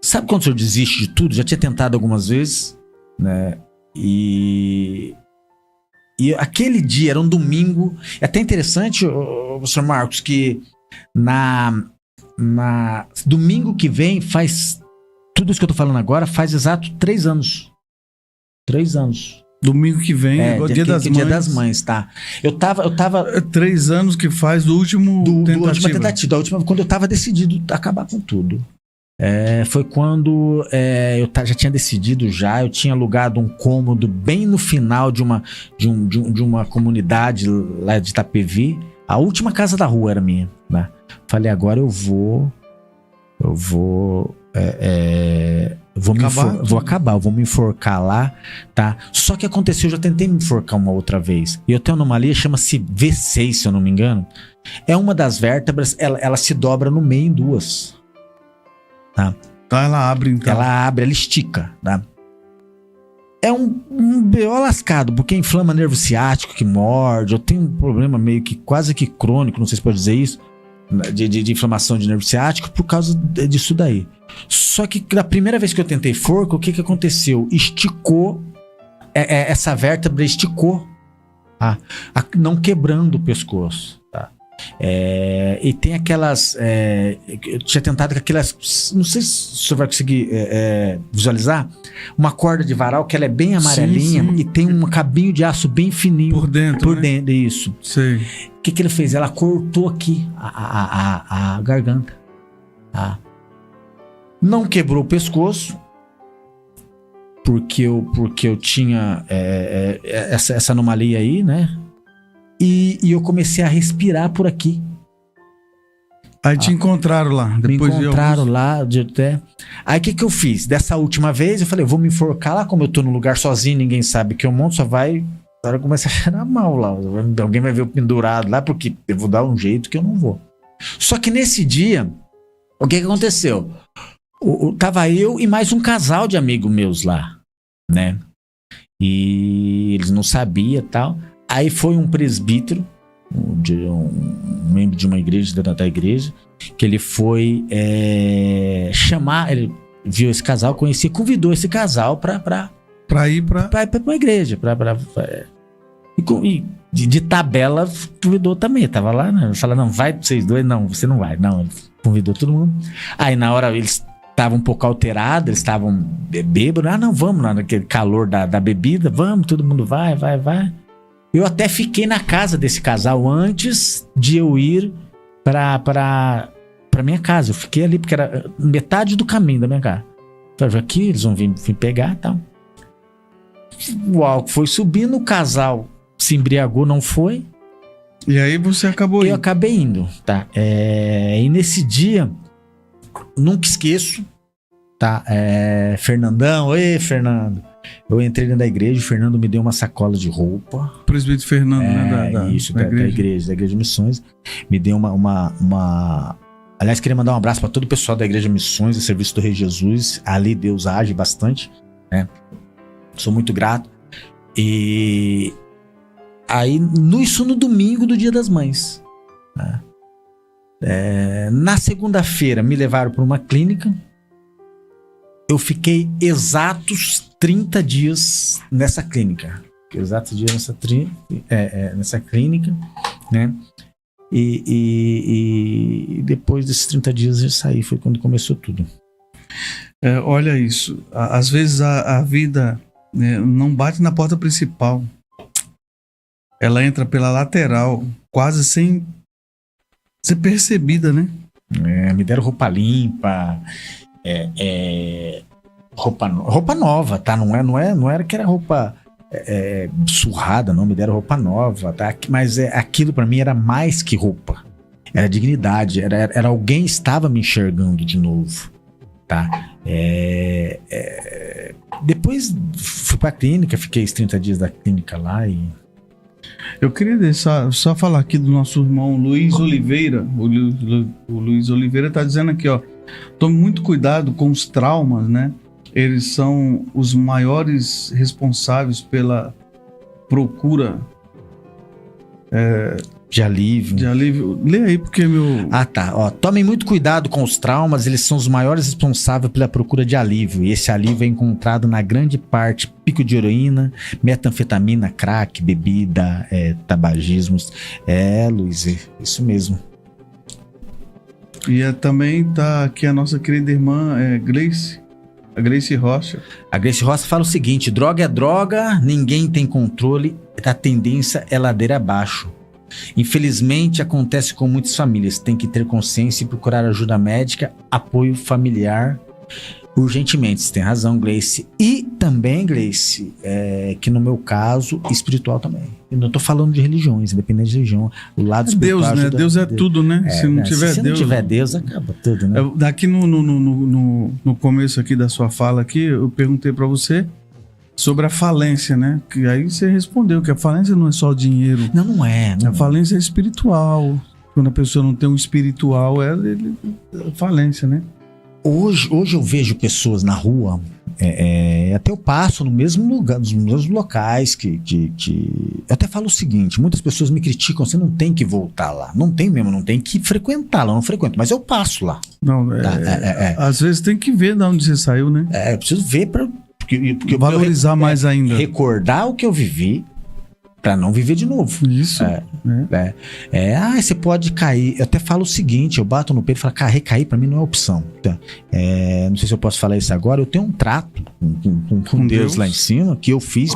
Sabe quando o senhor desiste de tudo? Já tinha tentado algumas vezes, né? E aquele dia, era um domingo. É até interessante, Sr. Marcos, que domingo que vem faz... Tudo isso que eu tô falando agora faz exato 3 anos. 3 anos. Domingo que vem, agora Dia das Mães. Dia das Mães, tá. Eu tava 3 anos que faz do última tentativa. Da última, quando eu tava decidido a acabar com tudo. Foi quando eu já tinha decidido eu tinha alugado um cômodo bem no final de uma comunidade lá de Itapevi. A última casa da rua era minha, né? Falei, agora eu vou me enforcar lá, tá? Só que aconteceu, eu já tentei me enforcar uma outra vez. E eu tenho uma anomalia, chama-se V6, se eu não me engano. É uma das vértebras, ela se dobra no meio em 2. Tá? Então ela abre, então. Ela estica, tá? É um BO lascado, porque inflama nervo ciático, que morde. Eu tenho um problema meio que quase que crônico, não sei se pode dizer isso, de inflamação de nervo ciático por causa disso daí. Só que da primeira vez que eu tentei forca, o que aconteceu? Esticou, essa vértebra esticou, tá? Não quebrando o pescoço, tá? E tem aquelas... eu tinha tentado com aquelas... Não sei se o senhor vai conseguir visualizar. Uma corda de varal que ela é bem amarelinha, sim. E tem um cabinho de aço bem fininho. Por dentro, né? Dentro, isso. Sei. O que ele fez? Ela cortou aqui a garganta. Tá? Não quebrou o pescoço, porque eu tinha essa anomalia aí, né? E eu comecei a respirar por aqui. Aí te encontraram lá. Depois me encontraram lá. Aí o que eu fiz? Dessa última vez, eu falei, eu vou me enforcar lá, como eu tô num lugar sozinho, ninguém sabe que eu monto, só vai... A hora começa a cheirar mal lá. Alguém vai ver eu pendurado lá, porque eu vou dar um jeito que eu não vou. Só que nesse dia, o que aconteceu? Tava eu e mais um casal de amigos meus lá, né? E eles não sabiam e tal. Aí foi um presbítero, um membro de uma igreja, da igreja, que ele foi chamar, ele viu esse casal, conhecia, convidou esse casal pra ir pra uma igreja, e de tabela convidou também, tava lá, né? Fala, não, vai vocês dois, não, você não vai, não, ele convidou todo mundo. Aí na hora eles estavam um pouco alterados, eles estavam bêbados, não, vamos lá, naquele calor da bebida, vamos, todo mundo vai. Eu até fiquei na casa desse casal antes de eu ir pra minha casa. Eu fiquei ali porque era metade do caminho da minha casa. Falei, aqui eles vão vir pegar e tal. O álcool foi subindo, o casal se embriagou, não foi. E aí você acabou indo. Eu acabei indo, tá? E nesse dia, nunca esqueço, tá? Fernandão, oi Fernando. Eu entrei dentro da igreja, o Fernando me deu uma sacola de roupa. O presbítero Fernando, né? Da igreja de Missões. Me deu uma... Aliás, queria mandar um abraço para todo o pessoal da Igreja Missões e Serviço do Rei Jesus. Ali Deus age bastante, né? Sou muito grato. E aí, isso no domingo do Dia das Mães, né? Na segunda-feira me levaram para uma clínica. Eu fiquei exatos 30 dias nessa clínica. Exatos dias nessa clínica, né? E depois desses 30 dias eu saí, foi quando começou tudo. Olha isso, às vezes a vida não bate na porta principal. Ela entra pela lateral, quase sem ser percebida, né? Me deram roupa limpa, roupa nova, tá? Não era que era roupa surrada, não. Me deram roupa nova, tá? Mas aquilo pra mim era mais que roupa. Era dignidade, era alguém estava me enxergando de novo, tá? Depois fui pra clínica, fiquei os 30 dias da clínica lá e... Eu queria só falar aqui do nosso irmão Luiz Oliveira. O Luiz Oliveira tá dizendo aqui, ó: tome muito cuidado com os traumas, né? Eles são os maiores responsáveis pela procura de alívio. Lê aí, porque meu... tá. Ó, tomem muito cuidado com os traumas, eles são os maiores responsáveis pela procura de alívio. E esse alívio é encontrado na grande parte pico de heroína, metanfetamina, crack, bebida, tabagismos. Luiz, isso mesmo. E também tá aqui a nossa querida irmã Gleice. A Gleice Rocha. A Gleice Rocha fala o seguinte: droga é droga, ninguém tem controle, a tendência é ladeira abaixo. Infelizmente acontece com muitas famílias, tem que ter consciência e procurar ajuda médica, apoio familiar urgentemente. Você tem razão, Gleice. E também, Gleice, que no meu caso, espiritual também. Eu não tô falando de religiões, independente de religião. O lado espiritual Deus, né? Deus é tudo, né? Se não tiver Deus, acaba tudo, né? Daqui no começo aqui da sua fala aqui, eu perguntei para você sobre a falência, né? Que aí você respondeu que a falência não é só dinheiro. Não é. A falência é espiritual. Quando a pessoa não tem um espiritual, é falência, né? Hoje eu vejo pessoas na rua, até eu passo no mesmo lugar, nos mesmos locais que eu até falo o seguinte: muitas pessoas me criticam, você não tem que voltar lá. Não tem mesmo, não tem que frequentar lá, eu não frequento, mas eu passo lá. Não, às vezes tem que ver de onde você saiu, né? Eu preciso ver porque valorizar mais ainda. Recordar o que eu vivi, pra não viver de novo. Isso. Você pode cair. Eu até falo o seguinte: eu bato no peito e falo, recair pra mim não é opção. Não sei se eu posso falar isso agora. Eu tenho um trato com Deus lá em cima, que eu fiz.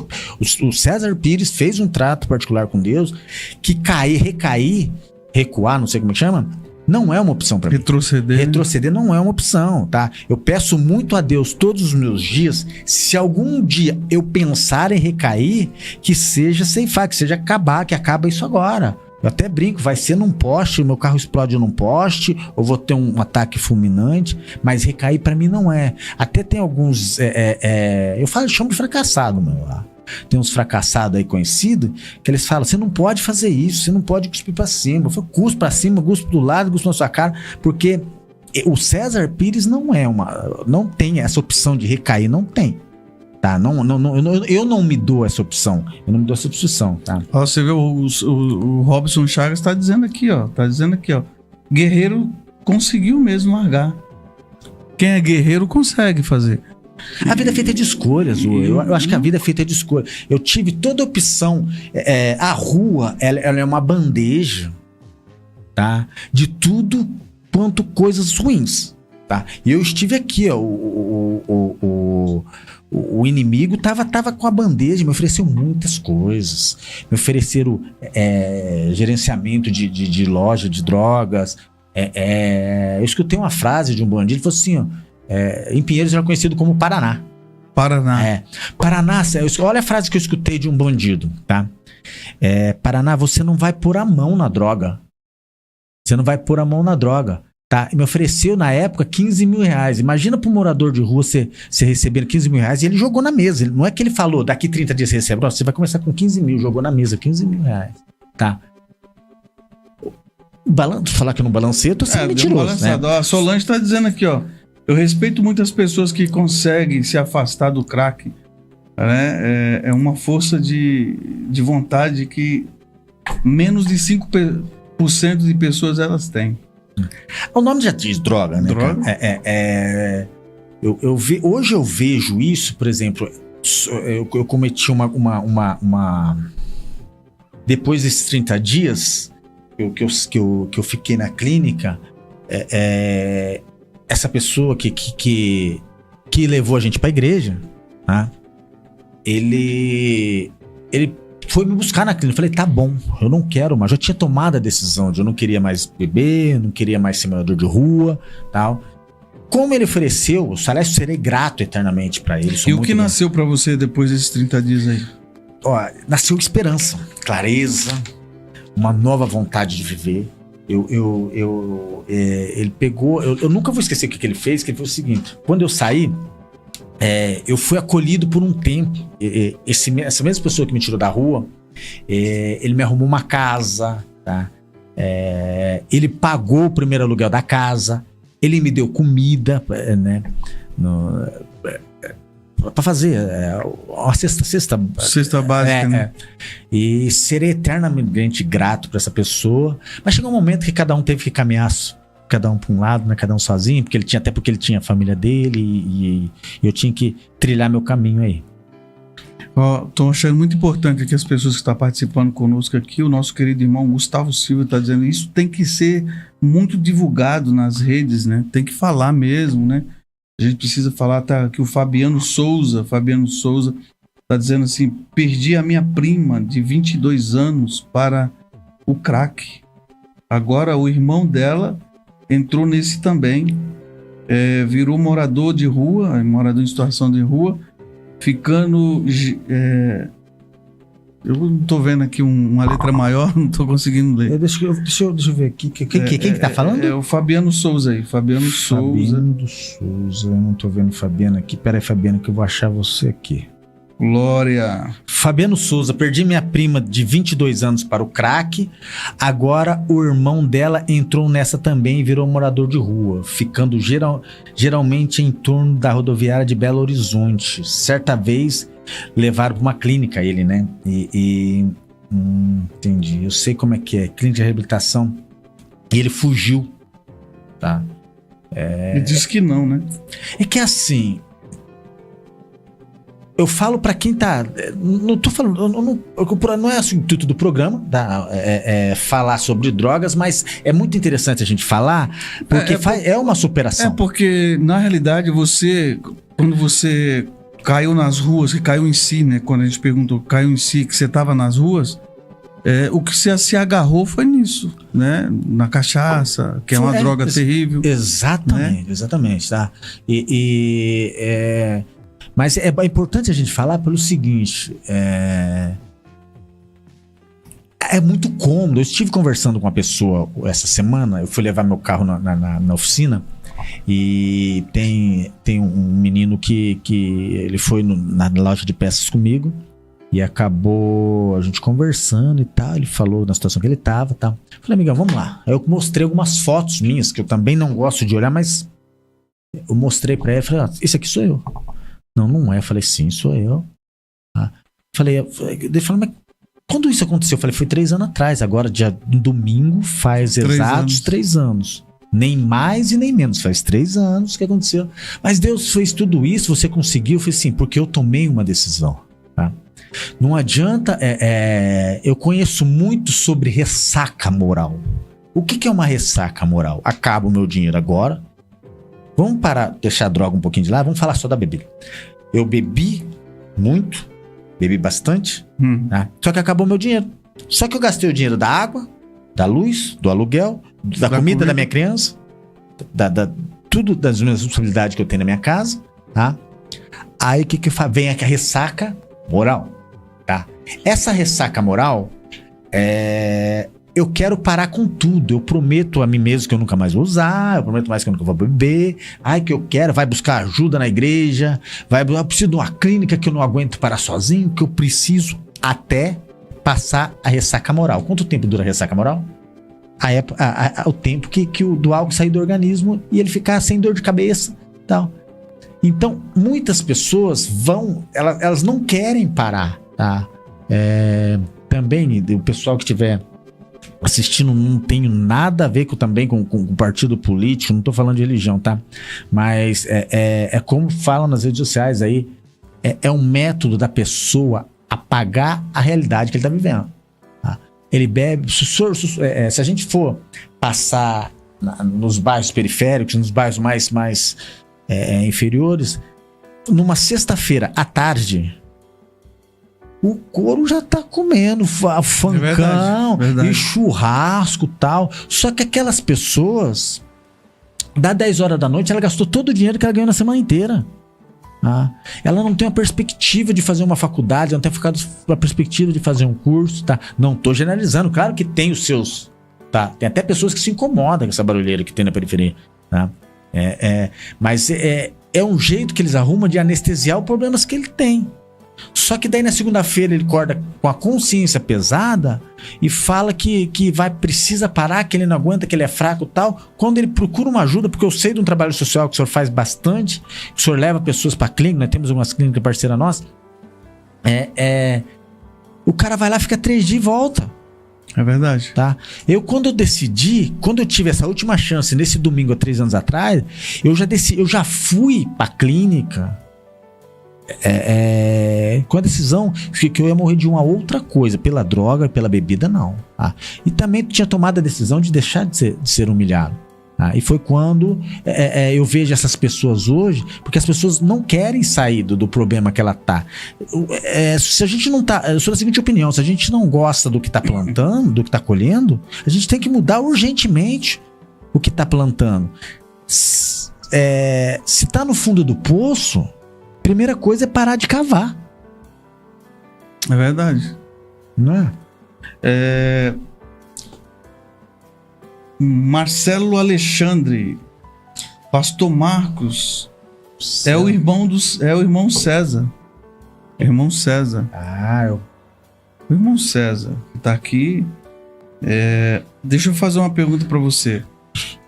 O César Pires fez um trato particular com Deus, que recair, recuar, não sei como chama, não é uma opção pra mim. Retroceder não é uma opção, tá? Eu peço muito a Deus todos os meus dias, se algum dia eu pensar em recair, que seja ceifar, que seja acabar, que acaba isso agora. Eu até brinco, vai ser num poste, meu carro explode num poste, ou vou ter um ataque fulminante, mas recair pra mim não é. Até tem alguns, eu chamo de fracassado, meu lá. Tem uns fracassados aí conhecidos, que eles falam, você não pode fazer isso, você não pode cuspir pra cima. Eu falo, cuspo pra cima, cuspo do lado, cuspo na sua cara, porque O César Pires não tem essa opção de recair, não tem. Tá? Eu não me dou essa opção. Eu não me dou essa opção, tá? Ó, você vê o Robson Chagas tá dizendo aqui, ó. Guerreiro conseguiu mesmo largar. Quem é guerreiro consegue fazer. A vida é feita de escolhas, eu acho que a vida é feita de escolhas. Eu tive toda a opção. A rua, ela é uma bandeja, tá? De tudo quanto coisas ruins, tá? E eu estive aqui, ó, o inimigo tava com a bandeja, me ofereceu muitas coisas. Me ofereceram gerenciamento de loja de drogas. Eu escutei uma frase de um bandido, ele falou assim, ó, em Pinheiros era conhecido como Paraná. Paraná, olha a frase que eu escutei de um bandido, tá? Paraná, você não vai pôr a mão na droga. Você não vai pôr a mão na droga, tá? E me ofereceu na época 15 mil reais. Imagina para um morador de rua você receber 15 mil reais e ele jogou na mesa. Não é que ele falou, daqui 30 dias você recebe. Você vai começar com 15 mil, jogou na mesa 15 mil reais, tá? Falar que eu não balancei, eu tô sendo mentiroso, né? A Solange tá dizendo aqui, ó. Eu respeito muitas pessoas que conseguem se afastar do crack, né? É uma força de vontade que menos de 5% de pessoas elas têm. O nome já diz droga, né? Droga? Hoje eu vejo isso, por exemplo, eu cometi uma depois desses 30 dias que eu fiquei na clínica, essa pessoa que levou a gente pra igreja, tá? Ele foi me buscar na clínica. Eu falei, tá bom, eu não quero mais. Eu tinha tomado a decisão de eu não queria mais beber, não queria mais ser morador de rua, tal. Como ele ofereceu, eu serei grato eternamente pra ele. E o que nasceu pra você depois desses 30 dias aí? Ó, nasceu esperança, clareza, uma nova vontade de viver. Ele pegou... Eu nunca vou esquecer o que ele fez, que ele fez o seguinte. Quando eu saí, eu fui acolhido por um tempo. Essa mesma pessoa que me tirou da rua, ele me arrumou uma casa, tá? Ele pagou o primeiro aluguel da casa, ele me deu comida, né? Pra fazer uma cesta básica, né? E serei eternamente grato pra essa pessoa. Mas chegou um momento que cada um teve que caminhar, cada um pra um lado, né? Cada um sozinho, porque ele tinha a família dele e eu tinha que trilhar meu caminho aí. Tô achando muito importante que as pessoas que estão participando conosco aqui, o nosso querido irmão Gustavo Silva está dizendo, isso tem que ser muito divulgado nas redes, né? Tem que falar mesmo, né? A gente precisa falar, tá aqui o Fabiano Souza tá dizendo assim, perdi a minha prima de 22 anos para o crack. Agora o irmão dela entrou nesse também, virou morador de rua, morador em situação de rua, ficando... eu não tô vendo aqui uma letra maior, não tô conseguindo ler. Deixa eu ver aqui. Quem que tá falando? É o Fabiano Souza aí. Fabiano Souza, eu não tô vendo Fabiano aqui. Pera aí, Fabiano, que eu vou achar você aqui. Glória. Fabiano Souza, perdi minha prima de 22 anos para o crack. Agora o irmão dela entrou nessa também e virou morador de rua, ficando geralmente em torno da rodoviária de Belo Horizonte. Certa vez levaram para uma clínica ele, né? Entendi. Eu sei como é que é. Clínica de reabilitação. E ele fugiu, tá? Ele disse que não, né? É que assim... Eu falo pra quem tá... Não tô falando... Não é o intuito do programa, tá? Falar sobre drogas, mas é muito interessante a gente falar, porque é uma superação. Porque, na realidade, quando você caiu nas ruas, que caiu em si, né? Quando a gente perguntou, caiu em si, que você tava nas ruas, o que você se agarrou foi nisso, né? Na cachaça, que é uma droga terrível. Exatamente, né? Exatamente, tá? Mas é importante a gente falar pelo seguinte, é muito cômodo. Eu estive conversando com uma pessoa essa semana, eu fui levar meu carro na oficina e tem um menino que ele foi na loja de peças comigo E acabou a gente conversando e tal. Ele falou na situação que ele tava e tal. Falei, amigão, vamos lá. Aí eu mostrei algumas fotos minhas, que eu também não gosto de olhar, mas eu mostrei pra ele. Falei, esse aqui sou eu. Não, não é. Eu falei, sim, sou eu. Ele falou, mas quando isso aconteceu? Eu falei, foi 3 anos atrás. Agora, domingo, faz exatos 3 anos. Nem mais e nem menos. Faz 3 anos que aconteceu. Mas Deus fez tudo isso, você conseguiu? Eu falei, sim, porque eu tomei uma decisão. Tá? Não adianta, eu conheço muito sobre ressaca moral. O que é uma ressaca moral? Acaba o meu dinheiro agora. Vamos parar, deixar a droga um pouquinho de lado, vamos falar só da bebida. Eu bebi muito, bebi bastante, tá? Só que acabou o meu dinheiro. Só que eu gastei o dinheiro da água, da luz, do aluguel, da comida da minha criança, tudo das minhas responsabilidades que eu tenho na minha casa, tá? Aí o que vem aqui a ressaca moral. Tá? Essa ressaca moral, eu quero parar com tudo. Eu prometo a mim mesmo que eu nunca mais vou usar. Eu prometo mais que eu nunca vou beber. Ai, que eu quero, vai buscar ajuda na igreja. Eu preciso de uma clínica que eu não aguento parar sozinho. Que eu preciso até passar a ressaca moral. Quanto tempo dura a ressaca moral? O tempo que do álcool sair do organismo e ele ficar sem dor de cabeça e tal. Então, muitas pessoas elas não querem parar, tá? Também, o pessoal que estiver assistindo, não tenho nada a ver também com partido político, não tô falando de religião, tá? Mas como falam nas redes sociais aí, é um método da pessoa apagar a realidade que ele tá vivendo. Tá? Ele bebe, se a gente for passar nos bairros periféricos, nos bairros mais inferiores, numa sexta-feira à tarde, o couro já tá comendo fancão, verdade. E churrasco e tal. Só que aquelas pessoas, dá 10 horas da noite, ela gastou todo o dinheiro que ela ganhou na semana inteira. Tá? Ela não tem a perspectiva de fazer uma faculdade, não tem a perspectiva de fazer um curso. Tá? Não tô generalizando, claro que tem os seus. Tá? Tem até pessoas que se incomodam com essa barulheira que tem na periferia. Tá? Mas é um jeito que eles arrumam de anestesiar os problemas que ele tem. Só que daí na segunda-feira ele acorda com a consciência pesada e fala que precisa parar, que ele não aguenta, que ele é fraco e tal. Quando ele procura uma ajuda, porque eu sei de um trabalho social que o senhor faz bastante, o senhor leva pessoas para clínica, nós temos algumas clínicas parceiras nossas, o cara vai lá, fica 3 dias e volta. É verdade. Tá? Quando eu tive essa última chance nesse domingo há 3 anos atrás, eu já fui pra clínica com a decisão que eu ia morrer de uma outra coisa, pela droga, pela bebida, não. Tá? E também tinha tomado a decisão de deixar de ser humilhado. Tá? E foi quando eu vejo essas pessoas hoje, porque as pessoas não querem sair do problema que ela tá. Se a gente não tá, eu sou da seguinte opinião, se a gente não gosta do que tá plantando, do que tá colhendo, a gente tem que mudar urgentemente o que tá plantando. Se tá no fundo do poço, a primeira coisa é parar de cavar. É verdade. Não é? Marcelo Alexandre, Pastor Marcos, é o irmão César. Irmão César. O irmão César que tá aqui. Deixa eu fazer uma pergunta para você.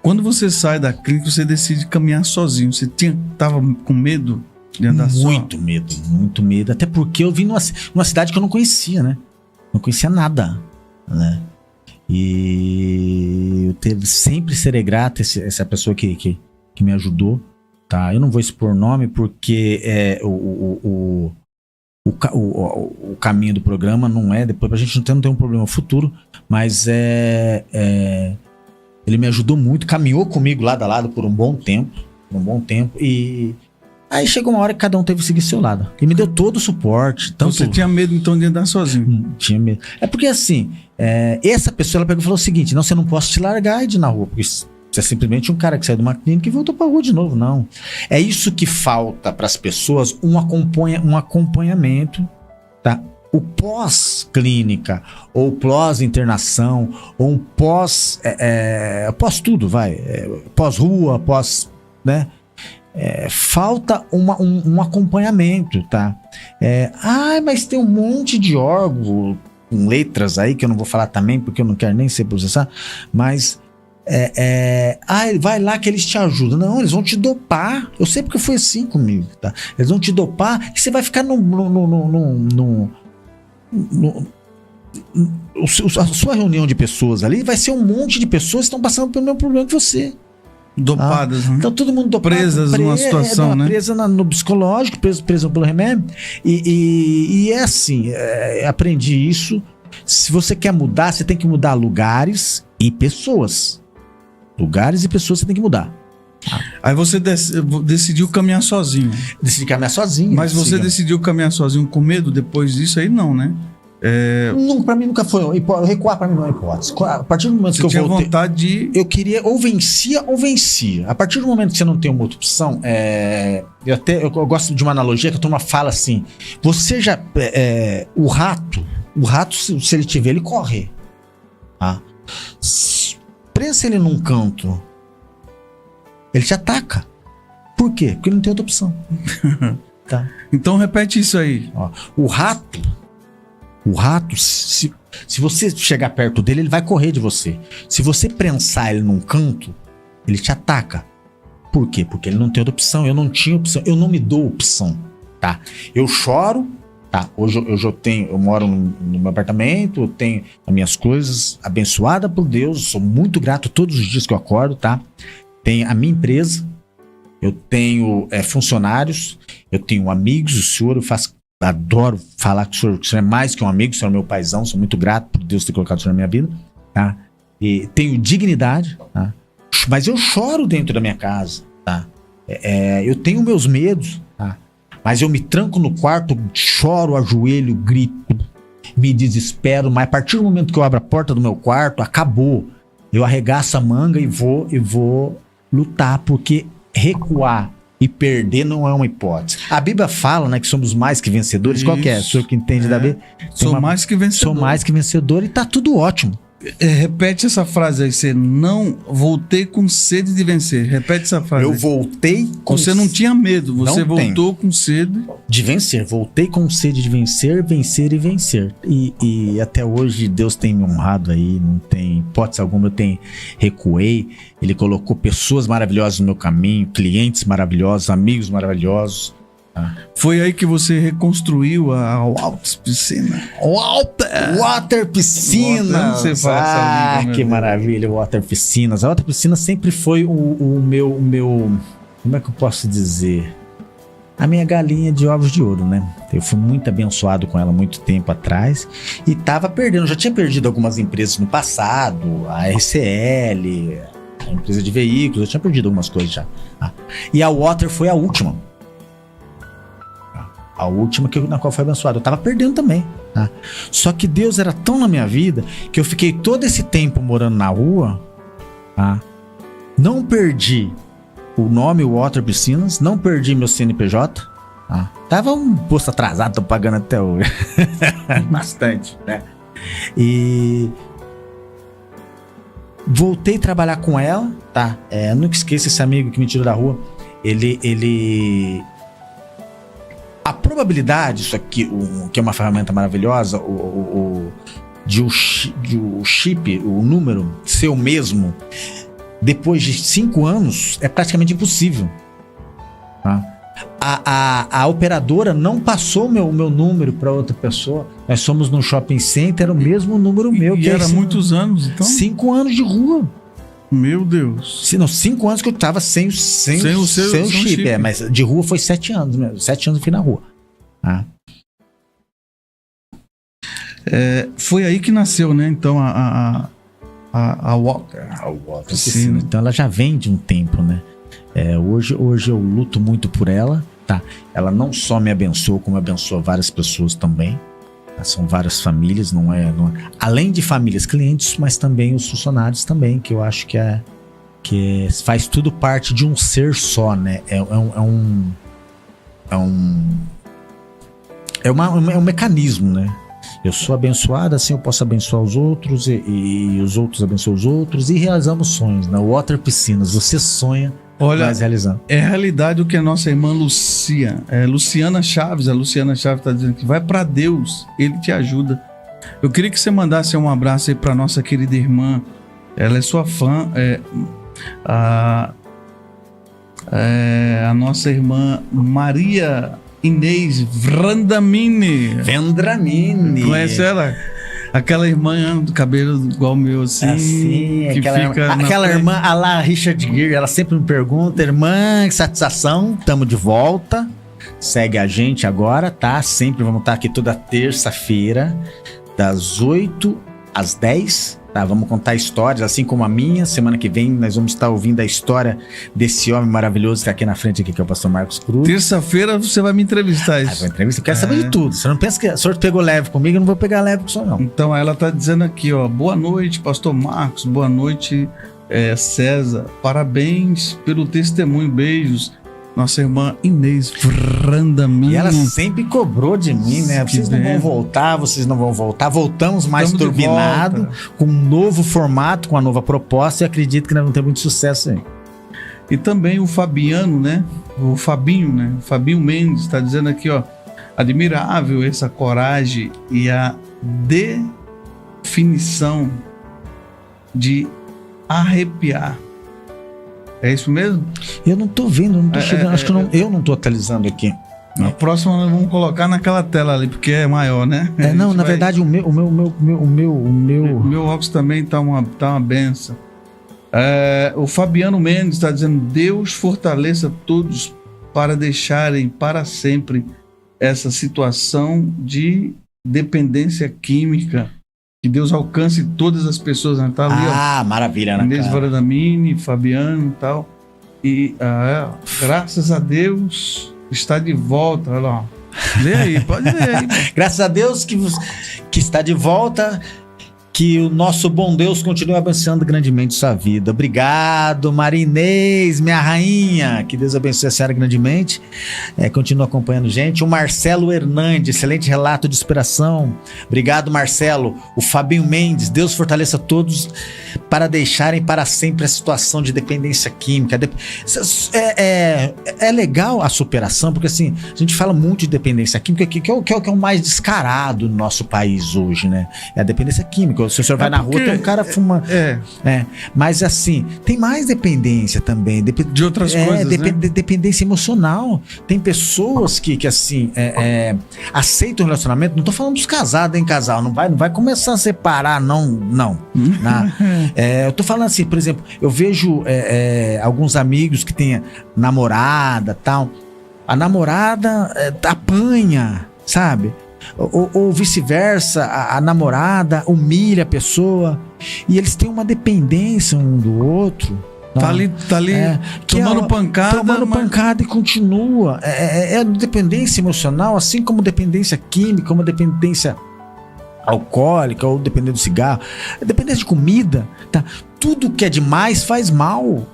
Quando você sai da clínica, você decide caminhar sozinho. Você tava com medo de andar muito medo. Até porque eu vim numa cidade que eu não conhecia, né? Não conhecia nada, né? E eu sempre serei grato a essa pessoa que me ajudou, tá? Eu não vou expor nome porque o caminho do programa não depois pra gente não ter um problema futuro, mas ele me ajudou muito, caminhou comigo lado a lado por um bom tempo, e aí chegou uma hora que cada um teve que seguir seu lado. E me deu todo o suporte. Então você tinha medo então de andar sozinho? Tinha medo. Porque assim, essa pessoa ela pegou e falou o seguinte: não, você não pode te largar de ir na rua, porque você é simplesmente um cara que saiu de uma clínica e voltou pra rua de novo. Não. É isso que falta para as pessoas, um acompanhamento, tá? O pós-clínica, ou pós-internação, ou um pós tudo, pós-rua, né? falta um acompanhamento, tá? Mas tem um monte de órgão com letras aí, que eu não vou falar também, porque eu não quero nem ser processado, mas vai lá que eles te ajudam. Não, eles vão te dopar. Eu sei porque foi assim comigo, tá? Eles vão te dopar e você vai ficar a sua reunião de pessoas ali vai ser um monte de pessoas que estão passando pelo mesmo problema que você. Dopadas, né? Então todo mundo dopado, presas numa situação, né? Presa no psicológico, presa pelo remédio. E é assim, aprendi isso. Se você quer mudar, você tem que mudar lugares e pessoas. Lugares e pessoas você tem que mudar. Aí você decidiu caminhar sozinho. Decidi caminhar sozinho. Mas você decidiu caminhar sozinho com medo depois disso aí, não, né? Não, pra mim nunca foi. Recuar pra mim não é hipótese. A partir do momento que eu tinha voltei, vontade de... eu queria ou vencia. A partir do momento que você não tem uma outra opção, eu gosto de uma analogia que a turma fala assim: você já. O rato, se ele te ver, ele corre. Tá? Presa ele num canto, ele te ataca. Por quê? Porque ele não tem outra opção. Tá? Então repete isso aí. Ó, o rato, se você chegar perto dele, ele vai correr de você. Se você prensar ele num canto, ele te ataca. Por quê? Porque ele não tem outra opção. Eu não tinha opção. Eu não me dou opção, tá? Eu choro, tá? Hoje eu moro no meu apartamento, eu tenho as minhas coisas abençoada por Deus. Sou muito grato todos os dias que eu acordo, tá? Tenho a minha empresa, eu tenho funcionários, eu tenho amigos. O senhor, adoro falar com o senhor é mais que um amigo, o senhor é meu paizão, sou muito grato por Deus ter colocado o senhor na minha vida, tá? E tenho dignidade, tá? Mas eu choro dentro da minha casa, tá? Eu tenho meus medos, tá? Mas eu me tranco no quarto, choro, ajoelho, grito, me desespero, mas a partir do momento que eu abro a porta do meu quarto, acabou. Eu arregaço a manga e vou lutar, porque recuar e perder não é uma hipótese. A Bíblia fala, né, que somos mais que vencedores. Isso. Qual que é? O senhor que entende da Bíblia? Sou mais que vencedor. Sou mais que vencedor e tá tudo ótimo. Repete essa frase aí. Você não voltei com sede de vencer. Repete essa frase. Eu voltei com... Você não tinha medo. Você voltou com sede... de vencer. Voltei com sede de vencer, vencer e vencer. E até hoje Deus tem me honrado aí. Não tem hipótese alguma. Recuei. Ele colocou pessoas maravilhosas no meu caminho. Clientes maravilhosos. Amigos maravilhosos. Foi aí que você reconstruiu a Walter Piscina. Water Piscinas. Que maravilha, Water Piscinas. A Water Piscinas sempre foi o meu, como é que eu posso dizer? A minha galinha de ovos de ouro, né? Eu fui muito abençoado com ela muito tempo atrás e tava perdendo. Já tinha perdido algumas empresas no passado, a RCL, a empresa de veículos, eu tinha perdido algumas coisas já. E a Water foi a última. A última na qual foi abençoado. Eu tava perdendo também, tá? Só que Deus era tão na minha vida que eu fiquei todo esse tempo morando na rua, tá? Não perdi o nome Water Piscinas, não perdi meu CNPJ, tá? Tava um posto atrasado, tô pagando até hoje. Bastante, né? E voltei a trabalhar com ela, tá? Nunca esqueço esse amigo que me tirou da rua. A probabilidade, isso aqui, que é uma ferramenta maravilhosa, de o chip, o número ser o mesmo, depois de 5 anos, é praticamente impossível. Tá? A operadora não passou meu número para outra pessoa. Nós somos no shopping center, era o mesmo número meu. E era muitos anos, então? 5 anos de rua. Meu Deus. 5 anos que eu tava sem o chip. Mas de rua foi 7 anos mesmo. 7 anos eu fui na rua. Foi aí que nasceu, né? Então a Water. Sim. Então ela já vem de um tempo, né? Hoje eu luto muito por ela, tá? Ela não só me abençoou, como abençoa várias pessoas também. São várias famílias, não é. Além de famílias, clientes, mas também os funcionários também, que eu acho que faz tudo parte de um ser só, né? É um mecanismo, né? Eu sou abençoado, assim eu posso abençoar os outros e os outros abençoam os outros e realizamos sonhos, né? Water Piscinas, você sonha, Olha, nós realizamos. É realidade o que a nossa irmã Luciana Chaves está dizendo que vai para Deus, Ele te ajuda. Eu queria que você mandasse um abraço aí para nossa querida irmã, ela é sua fã, a nossa irmã Maria Inês Vrandamini. Conhece ela? Aquela irmã do cabelo igual o meu, assim. Que aquela irmã, a lá Richard Gere, ela sempre me pergunta: irmã, que satisfação, tamo de volta. Segue a gente agora, tá? Sempre vamos estar aqui toda terça-feira, das 8 às 10. Tá, vamos contar histórias, assim como a minha. Semana que vem nós vamos estar ouvindo a história desse homem maravilhoso que está aqui na frente, aqui, que é o pastor Marcos Cruz. Terça-feira você vai me entrevistar isso. Eu quero saber de tudo. Você não pensa que o senhor pegou leve comigo, eu não vou pegar leve com o senhor, não. Então ela está dizendo aqui, ó, boa noite, pastor Marcos, boa noite, César, parabéns pelo testemunho, beijos. Nossa irmã Inês Vrandamini. E ela sempre cobrou de mim, né? Vocês não vão voltar. Voltamos mais turbinado, com um novo formato, com uma nova proposta, e acredito que nós vamos ter muito sucesso aí. E também o Fabiano, né? O Fabinho Mendes está dizendo aqui, ó, admirável essa coragem e a definição de arrepiar. É isso mesmo? Eu não tô vendo, não tô chegando. Acho que eu não tô atualizando aqui. Na próxima nós vamos colocar naquela tela ali, porque é maior, né? Na verdade, o meu óculos também tá uma benção. O Fabiano Mendes está dizendo: Deus fortaleça todos para deixarem para sempre essa situação de dependência química. Que Deus alcance todas as pessoas, né? Tá ali, ó. Maravilha, né? Inês Vrandamini, Fabiano e tal. E graças a Deus está de volta. Olha lá. Lê aí, pode ler aí. Graças a Deus que está de volta. Que o nosso bom Deus continue abençoando grandemente sua vida. Obrigado, Maria Inês, minha rainha. Que Deus abençoe a senhora grandemente. Continua acompanhando gente. O Marcelo Hernandes, excelente relato de inspiração. Obrigado, Marcelo. O Fabinho Mendes, Deus fortaleça todos para deixarem para sempre a situação de dependência química. É legal a superação, porque assim, a gente fala muito de dependência química, que é o mais descarado no nosso país hoje, né? É a dependência química. Se o senhor vai na rua, tem um cara fumando. Mas assim, tem mais dependência também. De outras coisas, né? Dependência emocional. Tem pessoas que assim, aceitam o relacionamento. Não tô falando dos casados, hein, casal? Não vai começar a separar, não. Eu tô falando assim, por exemplo, eu vejo alguns amigos que têm namorada, tal. A namorada apanha, sabe? Ou vice-versa, a namorada humilha a pessoa e eles têm uma dependência um do outro. Tá ali tomando pancada e continua. É dependência emocional, assim como dependência química, como dependência alcoólica ou dependência do cigarro, dependência de comida, tá? Tudo que é demais faz mal.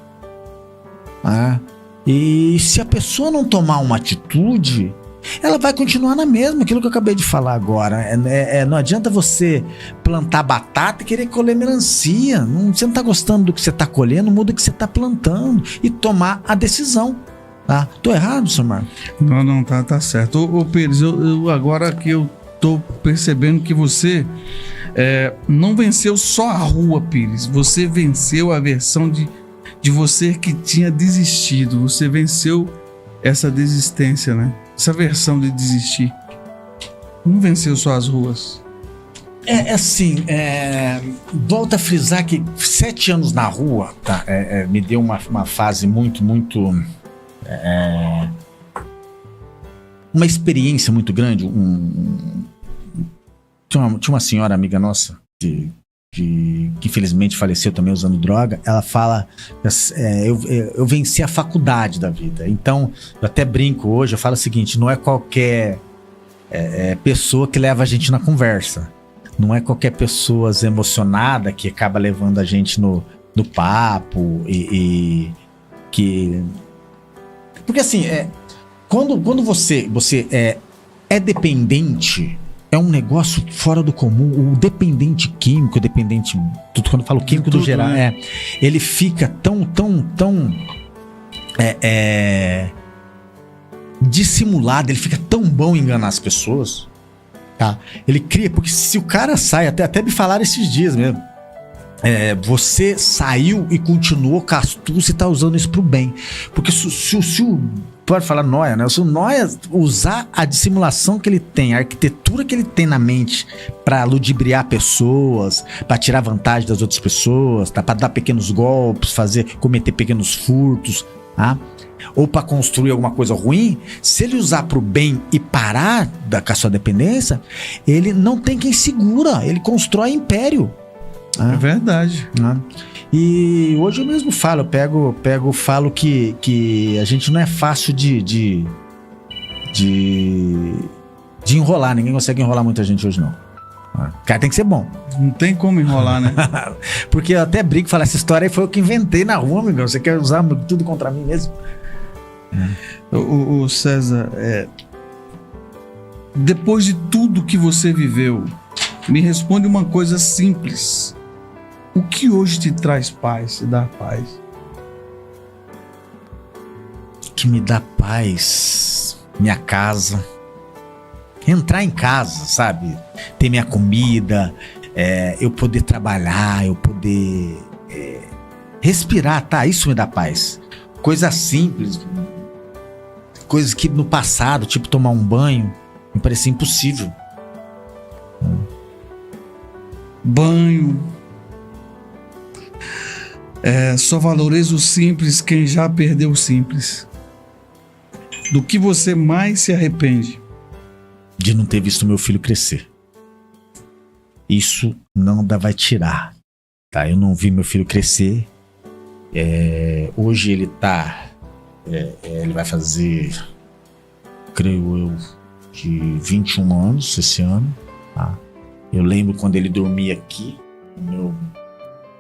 E se a pessoa não tomar uma atitude, ela vai continuar na mesma, aquilo que eu acabei de falar agora. Não adianta você plantar batata e querer colher melancia. Você não está gostando do que você está colhendo, muda o que você está plantando e tomar a decisão. Tá? Tô errado, senhor Marcos? Não, tá certo. Ô Pires, eu agora que eu tô percebendo que você não venceu só a rua, Pires. Você venceu a versão de você que tinha desistido. Você venceu essa desistência, né? Essa versão de desistir. Não venceu só as ruas. Volta a frisar que 7 anos na rua, tá? Me deu uma fase muito uma experiência muito grande. Tinha uma senhora amiga nossa que infelizmente faleceu também usando droga. Ela fala, eu venci a faculdade da vida. Então, eu até brinco hoje, eu falo o seguinte: não é qualquer pessoa que leva a gente na conversa. Não é qualquer pessoa emocionada que acaba levando a gente no papo porque assim, quando você é dependente, é um negócio fora do comum. O dependente químico, quando eu falo químico do geral, né? Ele fica tão dissimulado, ele fica tão bom em enganar as pessoas, tá? Ele cria, porque se o cara sai, até me falaram esses dias mesmo, você saiu e continuou com a astúcia e tá usando isso pro bem. Porque se o pode falar Noia, né? Se o Noia usar a dissimulação que ele tem, a arquitetura que ele tem na mente pra ludibriar pessoas, pra tirar vantagem das outras pessoas, tá? Pra dar pequenos golpes, cometer pequenos furtos, tá? Ou pra construir alguma coisa ruim, se ele usar pro bem e parar com a sua dependência, ele não tem quem segura, ele constrói império. É verdade. E hoje eu mesmo falo, falo que a gente não é fácil de enrolar, ninguém consegue enrolar muita gente hoje não. O cara tem que ser bom. Não tem como enrolar, né? Porque eu até brinco, falar, essa história aí foi eu que inventei na rua, meu. Você quer usar tudo contra mim mesmo? O César, depois de tudo que você viveu, me responde uma coisa simples. O que hoje te traz paz, te dá paz? O que me dá paz? Minha casa. Entrar em casa, sabe? Ter minha comida, eu poder trabalhar, eu poder respirar, tá? Isso me dá paz. Coisa simples. Coisas que no passado, tipo tomar um banho, me parecia impossível. Banho. Só valoriza o simples quem já perdeu o simples. Do que você mais se arrepende? De não ter visto meu filho crescer. Isso não vai tirar, tá? Eu não vi meu filho crescer. Hoje ele tá... ele vai fazer, creio eu, de 21 anos esse ano, tá? Eu lembro quando ele dormia aqui no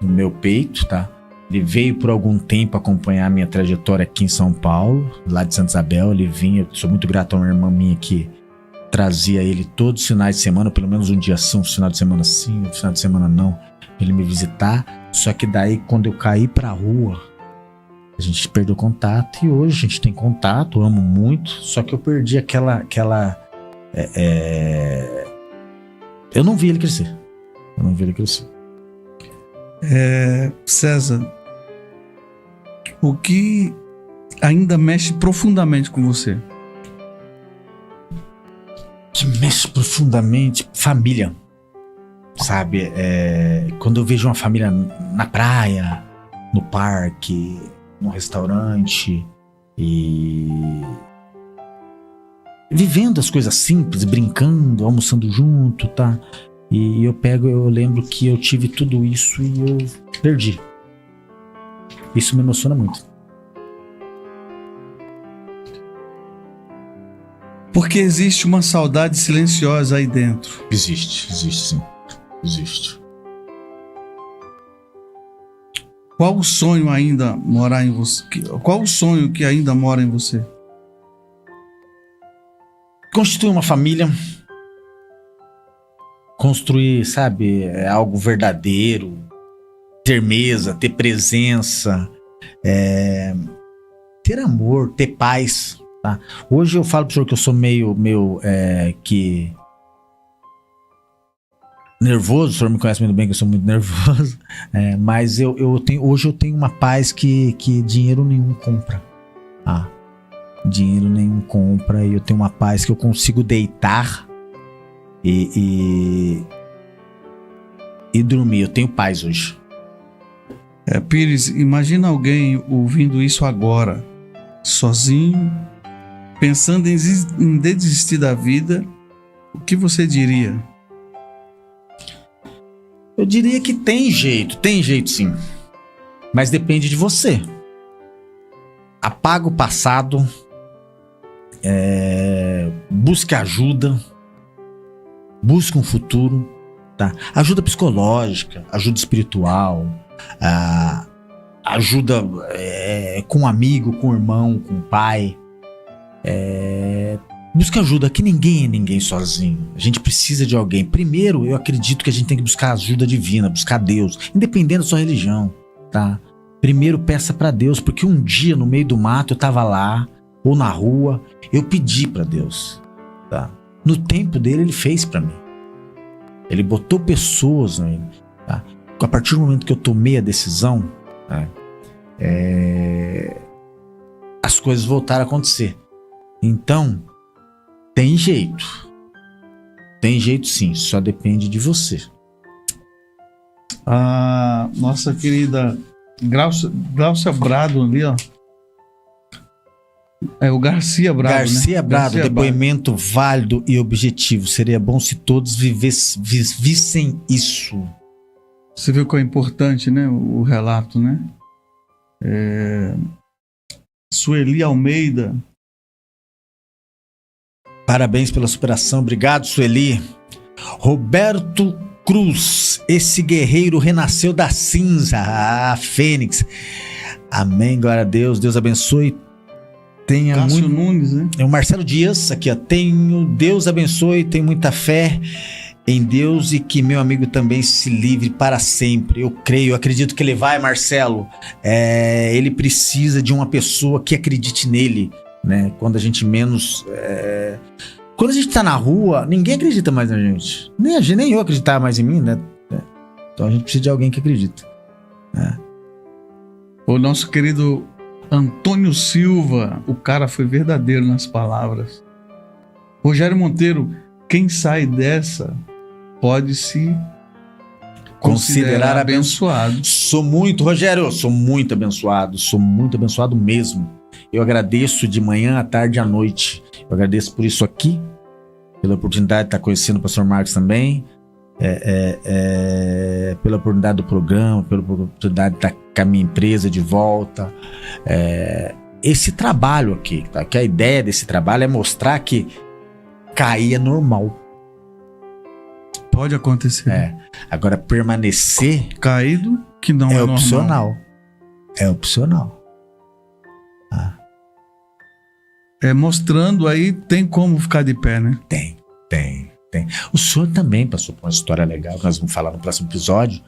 meu peito, tá? Ele veio por algum tempo acompanhar a minha trajetória aqui em São Paulo, lá de Santa Isabel. Ele vinha, eu sou muito grato a uma irmã minha que trazia ele todos os finais de semana, pelo menos um dia sim, um final de semana sim, um final de semana não, pra ele me visitar. Só que daí, quando eu caí pra rua, a gente perdeu contato e hoje a gente tem contato, amo muito, só que eu perdi aquela eu não vi ele crescer. César, o que ainda mexe profundamente com você? Que mexe profundamente? Família, sabe? Quando eu vejo uma família na praia, no parque, num restaurante e vivendo as coisas simples, brincando, almoçando junto, tá? E eu lembro que eu tive tudo isso e eu perdi. Isso me emociona muito. Porque existe uma saudade silenciosa aí dentro. Existe sim. Existe. Qual o sonho ainda morar em você? Qual o sonho que ainda mora em você? Constituir uma família. Construir, sabe, algo verdadeiro. Ter mesa, ter presença. Ter amor, ter paz. Tá? Hoje eu falo pro senhor que eu sou meio nervoso, o senhor me conhece muito bem que eu sou muito nervoso, mas hoje eu tenho uma paz que dinheiro nenhum compra. Dinheiro nenhum compra, e eu tenho uma paz que eu consigo deitar e dormir. Eu tenho paz hoje. Pires, imagina alguém ouvindo isso agora, sozinho, pensando em desistir da vida, o que você diria? Eu diria que tem jeito sim. Mas depende de você. Apaga o passado, busque ajuda, busque um futuro, tá? Ajuda psicológica, ajuda espiritual, ajuda com um amigo, com um irmão, com um pai. Busca ajuda, que ninguém é ninguém sozinho. A gente precisa de alguém. Primeiro, eu acredito que a gente tem que buscar ajuda divina, buscar Deus, independente da sua religião, tá? primeiro peça para Deus, porque um dia no meio do mato eu tava lá, ou na rua, eu pedi para Deus, tá? No tempo dele, ele fez para mim. Ele botou pessoas, né, tá? A partir do momento que eu tomei a decisão, tá? As coisas voltaram a acontecer. Então, tem jeito. Tem jeito sim, só depende de você. A nossa querida Glaucia Brado ali, ó. É o Garcia Brado, Garcia né? Brado, Garcia depoimento válido e objetivo. Seria bom se todos vissem isso. Você viu qual é importante, né? O relato, né? Sueli Almeida. Parabéns pela superação. Obrigado, Sueli. Roberto Cruz, esse guerreiro renasceu da cinza. Fênix. Amém, glória a Deus. Deus abençoe. Tenha Cássio Nunes, né? O Marcelo Dias, aqui, ó. Deus abençoe, tenho muita fé em Deus e que meu amigo também se livre para sempre. Eu creio, acredito que ele vai, Marcelo. Ele precisa de uma pessoa que acredite nele, né? Quando a gente menos... Quando a gente tá na rua, ninguém acredita mais na gente. Nem eu acreditava mais em mim, né? Então a gente precisa de alguém que acredita. O nosso querido Antônio Silva, o cara foi verdadeiro nas palavras. Rogério Monteiro, quem sai dessa pode se considerar abençoado. Rogério, sou muito abençoado mesmo. Eu agradeço de manhã, à tarde e à noite. Eu agradeço por isso aqui, pela oportunidade de estar conhecendo o pastor Marcos também, pela oportunidade do programa, pela oportunidade de estar com a minha empresa de volta. Esse trabalho aqui, tá? Que a ideia desse trabalho é mostrar que cair é normal. Pode acontecer. Agora, permanecer caído, que não é opcional. É opcional. Mostrando aí, tem como ficar de pé, né? Tem. O senhor também passou por uma história legal, que nós vamos falar no próximo episódio,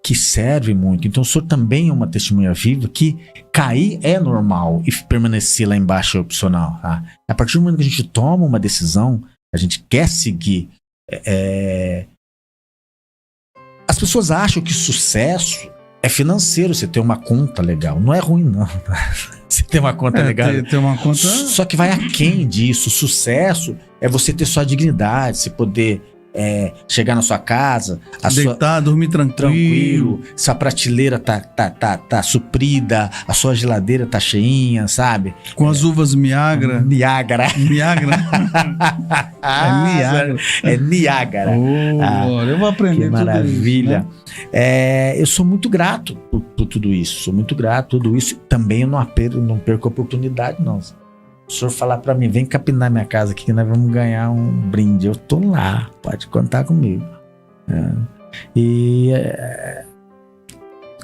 que serve muito. Então o senhor também é uma testemunha viva que cair é normal e permanecer lá embaixo é opcional. Tá? A partir do momento que a gente toma uma decisão, a gente quer seguir. As pessoas acham que sucesso é financeiro, você ter uma conta legal. Não é ruim, não. Você tem uma conta legal. Ter uma conta... Só que vai aquém disso. Sucesso é você ter sua dignidade, você poder chegar na sua casa, deitar, dormir tranquilo, sua prateleira tá suprida, a sua geladeira tá cheinha, sabe? Com as uvas Niágara. Niágara. É Niágara. Eu vou aprender. Que maravilha. Tudo isso, né? Eu sou muito grato por tudo isso. Sou muito grato por tudo isso. Também eu não perco a oportunidade, não. O senhor falar pra mim, vem capinar minha casa aqui que nós vamos ganhar um brinde. Eu tô lá, pode contar comigo.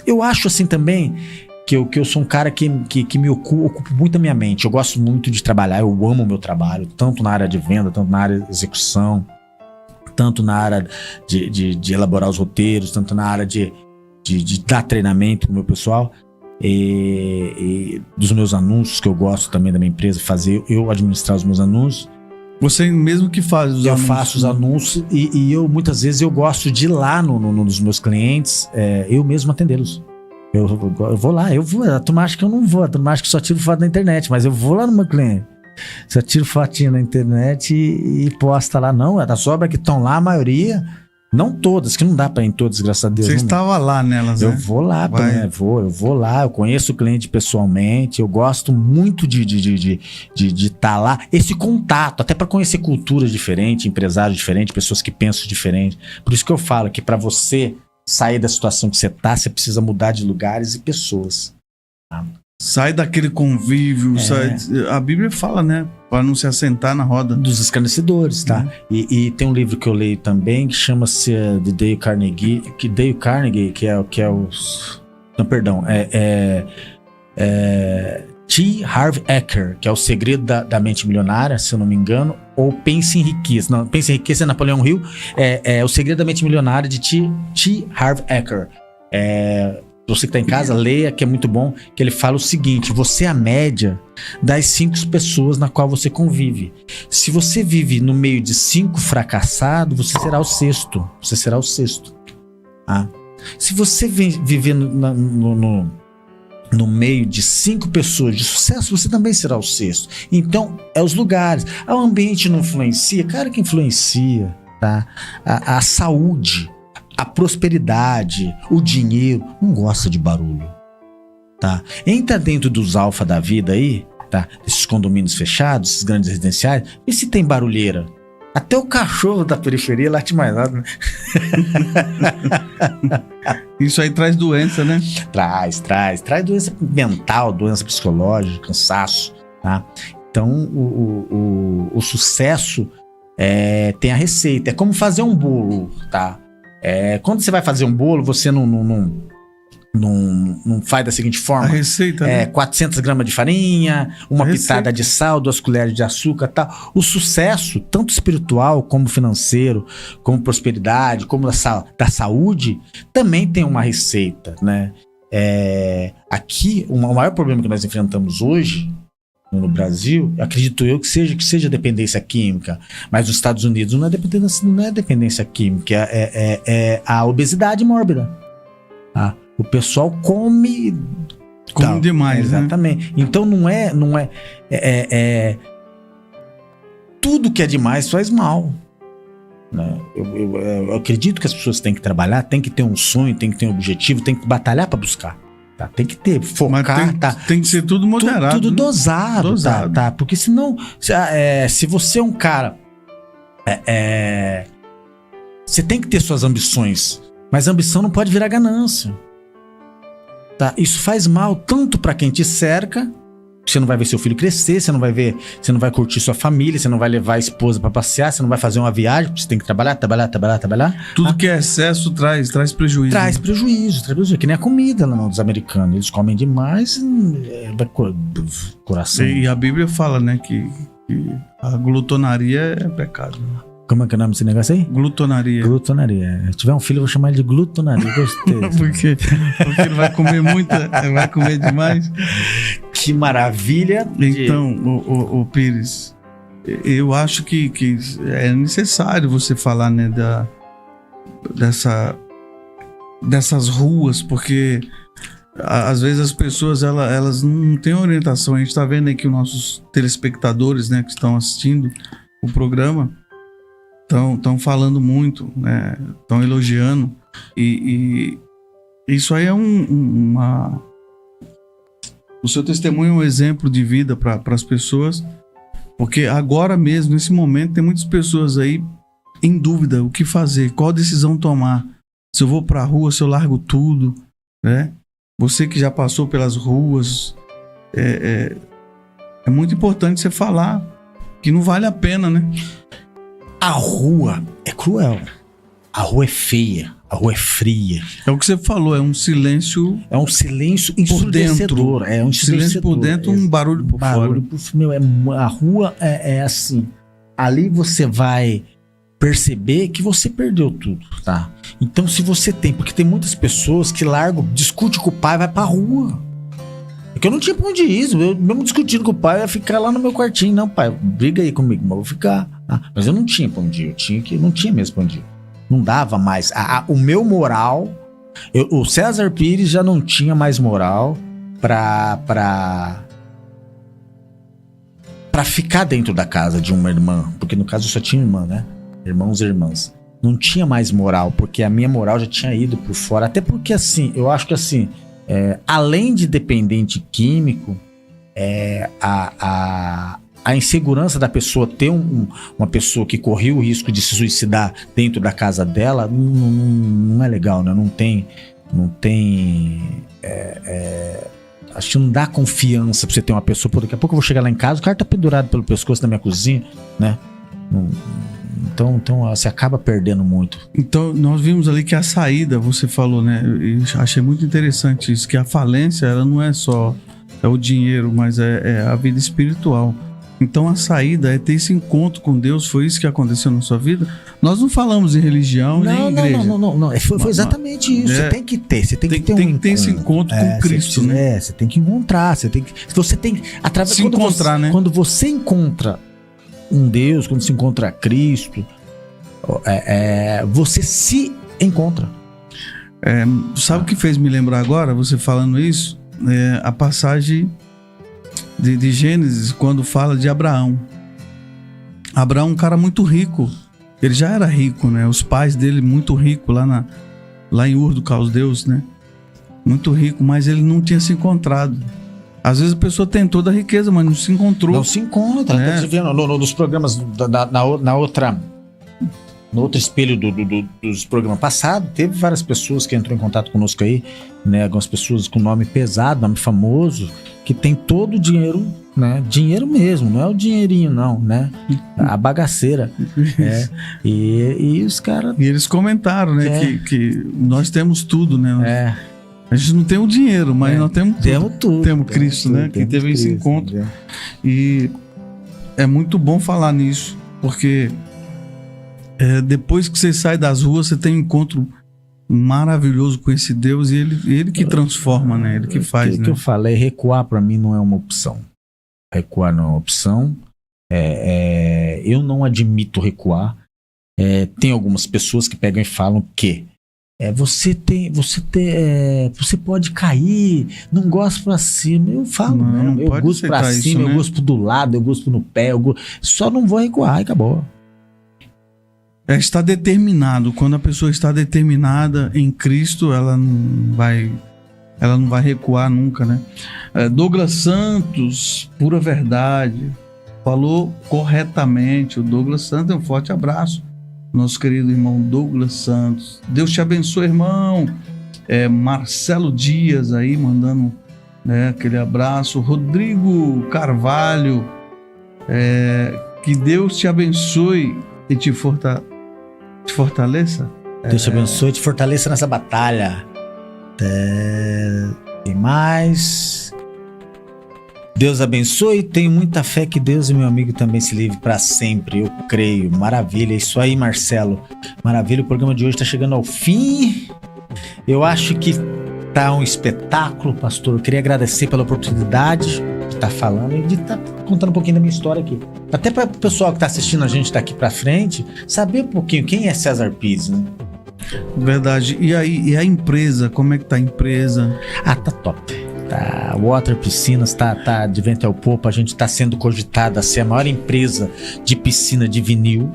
Eu acho assim também que eu sou um cara que me ocupo muito a minha mente. Eu gosto muito de trabalhar, eu amo o meu trabalho, tanto na área de venda, tanto na área de execução, tanto na área de elaborar os roteiros, tanto na área de dar treinamento pro meu pessoal. E dos meus anúncios, que eu gosto também da minha empresa fazer, eu administrar os meus anúncios. Você mesmo que faz os anúncios? Eu faço os anúncios e eu muitas vezes eu gosto de ir lá nos meus clientes, eu mesmo atendê-los. Eu vou lá, a turma acha que eu não vou, a turma acha que só tiro foto na internet, mas eu vou lá no meu cliente. Só tiro fotinho na internet e posta lá. Não, as obras que estão lá, a maioria... Não todas, que não dá pra ir em todas, graças a Deus. Você estava lá nelas, né? Eu vou lá, eu vou lá, eu conheço o cliente pessoalmente, eu gosto muito de estar lá. Esse contato, até para conhecer culturas diferentes, empresários diferentes, pessoas que pensam diferente. Por isso que eu falo que para você sair da situação que você tá, você precisa mudar de lugares e pessoas. Tá? Sai daquele convívio, a Bíblia fala, né? Para não se assentar na roda dos escarnecedores, tá? E tem um livro que eu leio também que chama-se de Dale Carnegie, que é os... Não, perdão, T. Harv Eker, que é O Segredo da Mente Milionária, se eu não me engano, ou Pense em Riqueza. Não, Pense em Riqueza é Napoleão Hill, O Segredo da Mente Milionária de T. Harv Eker. Você que tá em casa, leia, que é muito bom, que ele fala o seguinte: você é a média das 5 pessoas na qual você convive. Se você vive no meio de 5 fracassados, você será o sexto. Você será o sexto. Ah. Se você viver no meio de 5 pessoas de sucesso, você também será o sexto. Então, é os lugares. O ambiente não influencia? Claro que influencia, tá? A saúde, a prosperidade, o dinheiro, não gosta de barulho, tá? Entra dentro dos alfa da vida aí, tá? Esses condomínios fechados, esses grandes residenciais, e se tem barulheira? Até o cachorro da periferia late mais alto, né? Isso aí traz doença, né? Traz doença mental, doença psicológica, cansaço, tá? Então, o sucesso tem a receita. É como fazer um bolo, tá? Quando você vai fazer um bolo, você não faz da seguinte forma. A receita, né? 400 gramas de farinha, uma pitada de sal, 2 colheres de açúcar, tal. O sucesso, tanto espiritual como financeiro, como prosperidade, como da saúde, também tem uma receita, né? Aqui, o maior problema que nós enfrentamos hoje no Brasil, acredito eu que seja dependência química, mas nos Estados Unidos não é dependência química, é a obesidade mórbida. Tá? O pessoal come demais, exatamente. Né? Então não é tudo que é demais faz mal, né? Eu acredito que as pessoas têm que trabalhar, têm que ter um sonho, têm que ter um objetivo, têm que batalhar para buscar, tá? Tem que ter, focar, tem que ser tudo moderado, tudo dosado. Tá? Porque senão, se você é um cara, você tem que ter suas ambições, mas a ambição não pode virar ganância. Tá? Isso faz mal tanto para quem te cerca. Você não vai ver seu filho crescer, você não vai curtir sua família, você não vai levar a esposa para passear, você não vai fazer uma viagem, porque você tem que trabalhar. Tudo que é excesso traz prejuízo. Traz prejuízo, que nem a comida lá dos americanos. Eles comem demais, coração. E a Bíblia fala, né, que a glutonaria é pecado. Como é que é o nome desse negócio aí? Glutonaria. Se tiver um filho, eu vou chamar ele de glutonaria. Gostei. Porque ele vai comer ele vai comer demais. Que maravilha. Então, o Pires, eu acho que é necessário você falar, né, dessas ruas, porque às vezes as pessoas elas não têm orientação. A gente está vendo aí que os nossos telespectadores, né, que estão assistindo o programa, estão falando muito, né? Estão elogiando, e isso aí é o seu testemunho é um exemplo de vida para as pessoas, porque agora mesmo, nesse momento, tem muitas pessoas aí em dúvida o que fazer, qual decisão tomar, se eu vou para a rua, se eu largo tudo, né? Você que já passou pelas ruas, é muito importante você falar que não vale a pena, né? A rua é cruel. A rua é feia. A rua é fria. É o que você falou, é um silêncio. É um silêncio ensurdecedor. É um silêncio por dentro, um barulho por fora. A rua é assim. Ali você vai perceber que você perdeu tudo, tá? Então, se você tem, porque tem muitas pessoas que largam, discute com o pai e vai pra rua. Porque eu não tinha pra onde ir. Eu mesmo discutindo com o pai, eu ia ficar lá no meu quartinho. Não, pai, briga aí comigo, mas eu vou ficar. Mas eu não tinha pra onde ir. Não tinha mesmo pra onde ir. Não dava mais. O meu moral... o César Pires já não tinha mais moral pra ficar dentro da casa de uma irmã. Porque no caso eu só tinha irmã, né? Irmãos e irmãs. Não tinha mais moral, porque a minha moral já tinha ido por fora. Até porque, assim, eu acho que assim... além de dependente químico, a insegurança da pessoa ter uma pessoa que corria o risco de se suicidar dentro da casa dela não é legal, né? Não tem acho que não dá confiança pra você ter uma pessoa. Pô, daqui a pouco eu vou chegar lá em casa, o cara tá pendurado pelo pescoço na minha cozinha, né? Então você acaba perdendo muito. Então nós vimos ali que a saída, você falou, né? Eu achei muito interessante isso, que a falência, ela não é só o dinheiro, mas é a vida espiritual. Então a saída é ter esse encontro com Deus. Foi isso que aconteceu na sua vida? Nós não falamos em religião nem em igreja. Não. Foi exatamente isso. Você tem que ter. Você tem que ter esse encontro com Cristo, né? Você tem que encontrar. Você tem através se encontrar, né? Quando você encontra um Deus, quando se encontra Cristo, você se encontra. Sabe o que fez me lembrar agora, você falando isso? A passagem de Gênesis, quando fala de Abraão. Abraão é um cara muito rico. Ele já era rico, né? Os pais dele muito ricos lá em Ur dos Caldeus, né? Muito rico, mas ele não tinha se encontrado. Às vezes a pessoa tem toda a riqueza, mas não se encontrou. Não se encontra. Né? Você vê nos programas no outro espelho dos programas passados, teve várias pessoas que entrou em contato conosco aí, né? Algumas pessoas com nome pesado, nome famoso, que tem todo o dinheiro, né? Dinheiro mesmo, não é o dinheirinho não, né? A bagaceira. E os caras... E eles comentaram, né? Que nós temos tudo, né? A gente não tem o dinheiro, mas nós temos tudo. Temos tudo. Temos Cristo, né? Que teve esse encontro. Né? E é muito bom falar nisso, porque depois que você sai das ruas, você tem um encontro maravilhoso com esse Deus, e ele que transforma, né? Ele que faz, né? O que eu falei, recuar para mim não é uma opção. Recuar não é uma opção. Eu não admito recuar. Tem algumas pessoas que pegam e falam que você pode cair, não gosto pra cima. Eu falo, não eu gosto pra cima, isso, né? Eu gosto do lado, eu gosto no pé, só não vou recuar e acabou. Está determinado. Quando a pessoa está determinada em Cristo, ela não vai recuar nunca, né? Douglas Santos, pura verdade, falou corretamente. O Douglas Santos, um forte abraço, nosso querido irmão Douglas Santos. Deus te abençoe, irmão. Marcelo Dias aí mandando, né, aquele abraço. Rodrigo Carvalho, que Deus te abençoe e te fortaleça. Deus te abençoe e te fortaleça nessa batalha. Tem mais. Deus abençoe. Tenho muita fé que Deus e meu amigo também se livre para sempre. Eu creio. Maravilha. É isso aí, Marcelo. Maravilha. O programa de hoje está chegando ao fim. Eu acho que tá um espetáculo, pastor. Eu queria agradecer pela oportunidade de estar falando e de estar contando um pouquinho da minha história aqui. Até para o pessoal que está assistindo a gente daqui para frente saber um pouquinho quem é César Pires, né? Verdade. E aí, a empresa? Como é que tá a empresa? Tá top. Tá, Water Piscinas tá de vento ao popa. A gente tá sendo cogitada a ser a maior empresa de piscina de vinil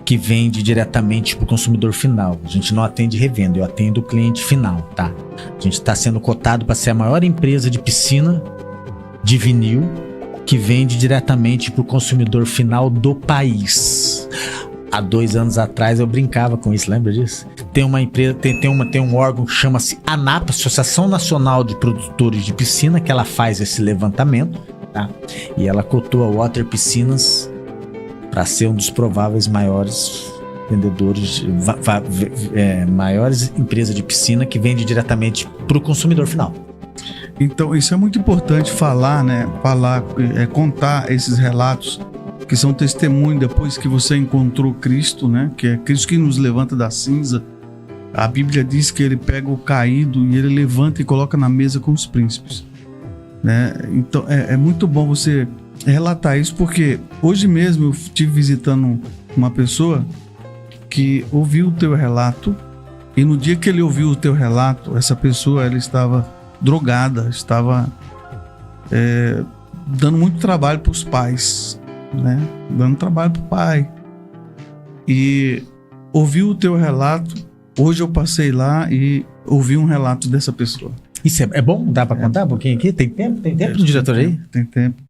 que vende diretamente para o consumidor final. A gente não atende revenda, eu atendo o cliente final, tá? A gente está sendo cotado para ser a maior empresa de piscina de vinil que vende diretamente para o consumidor final do país. Há 2 anos atrás eu brincava com isso, lembra disso? Tem uma empresa, tem um órgão que chama-se ANAP, Associação Nacional de Produtores de Piscina, que ela faz esse levantamento, tá? E ela cotou a Water Piscinas para ser um dos prováveis maiores vendedores, maiores empresas de piscina que vende diretamente para o consumidor final. Então isso é muito importante falar, né? Contar esses relatos que são testemunho depois que você encontrou Cristo, né? Que é Cristo que nos levanta da cinza. A Bíblia diz que ele pega o caído e ele levanta e coloca na mesa com os príncipes, né? Então é muito bom você relatar isso, porque hoje mesmo eu estive visitando uma pessoa que ouviu o teu relato, e no dia que ele ouviu o teu relato, essa pessoa ela estava drogada, estava dando muito trabalho para os pais, né? Dando trabalho para o pai, e ouviu o teu relato. Hoje eu passei lá e ouvi um relato dessa pessoa. Isso é bom? Dá para contar um pouquinho aqui? Tem tempo? Tem tempo, diretor aí? Tem tempo.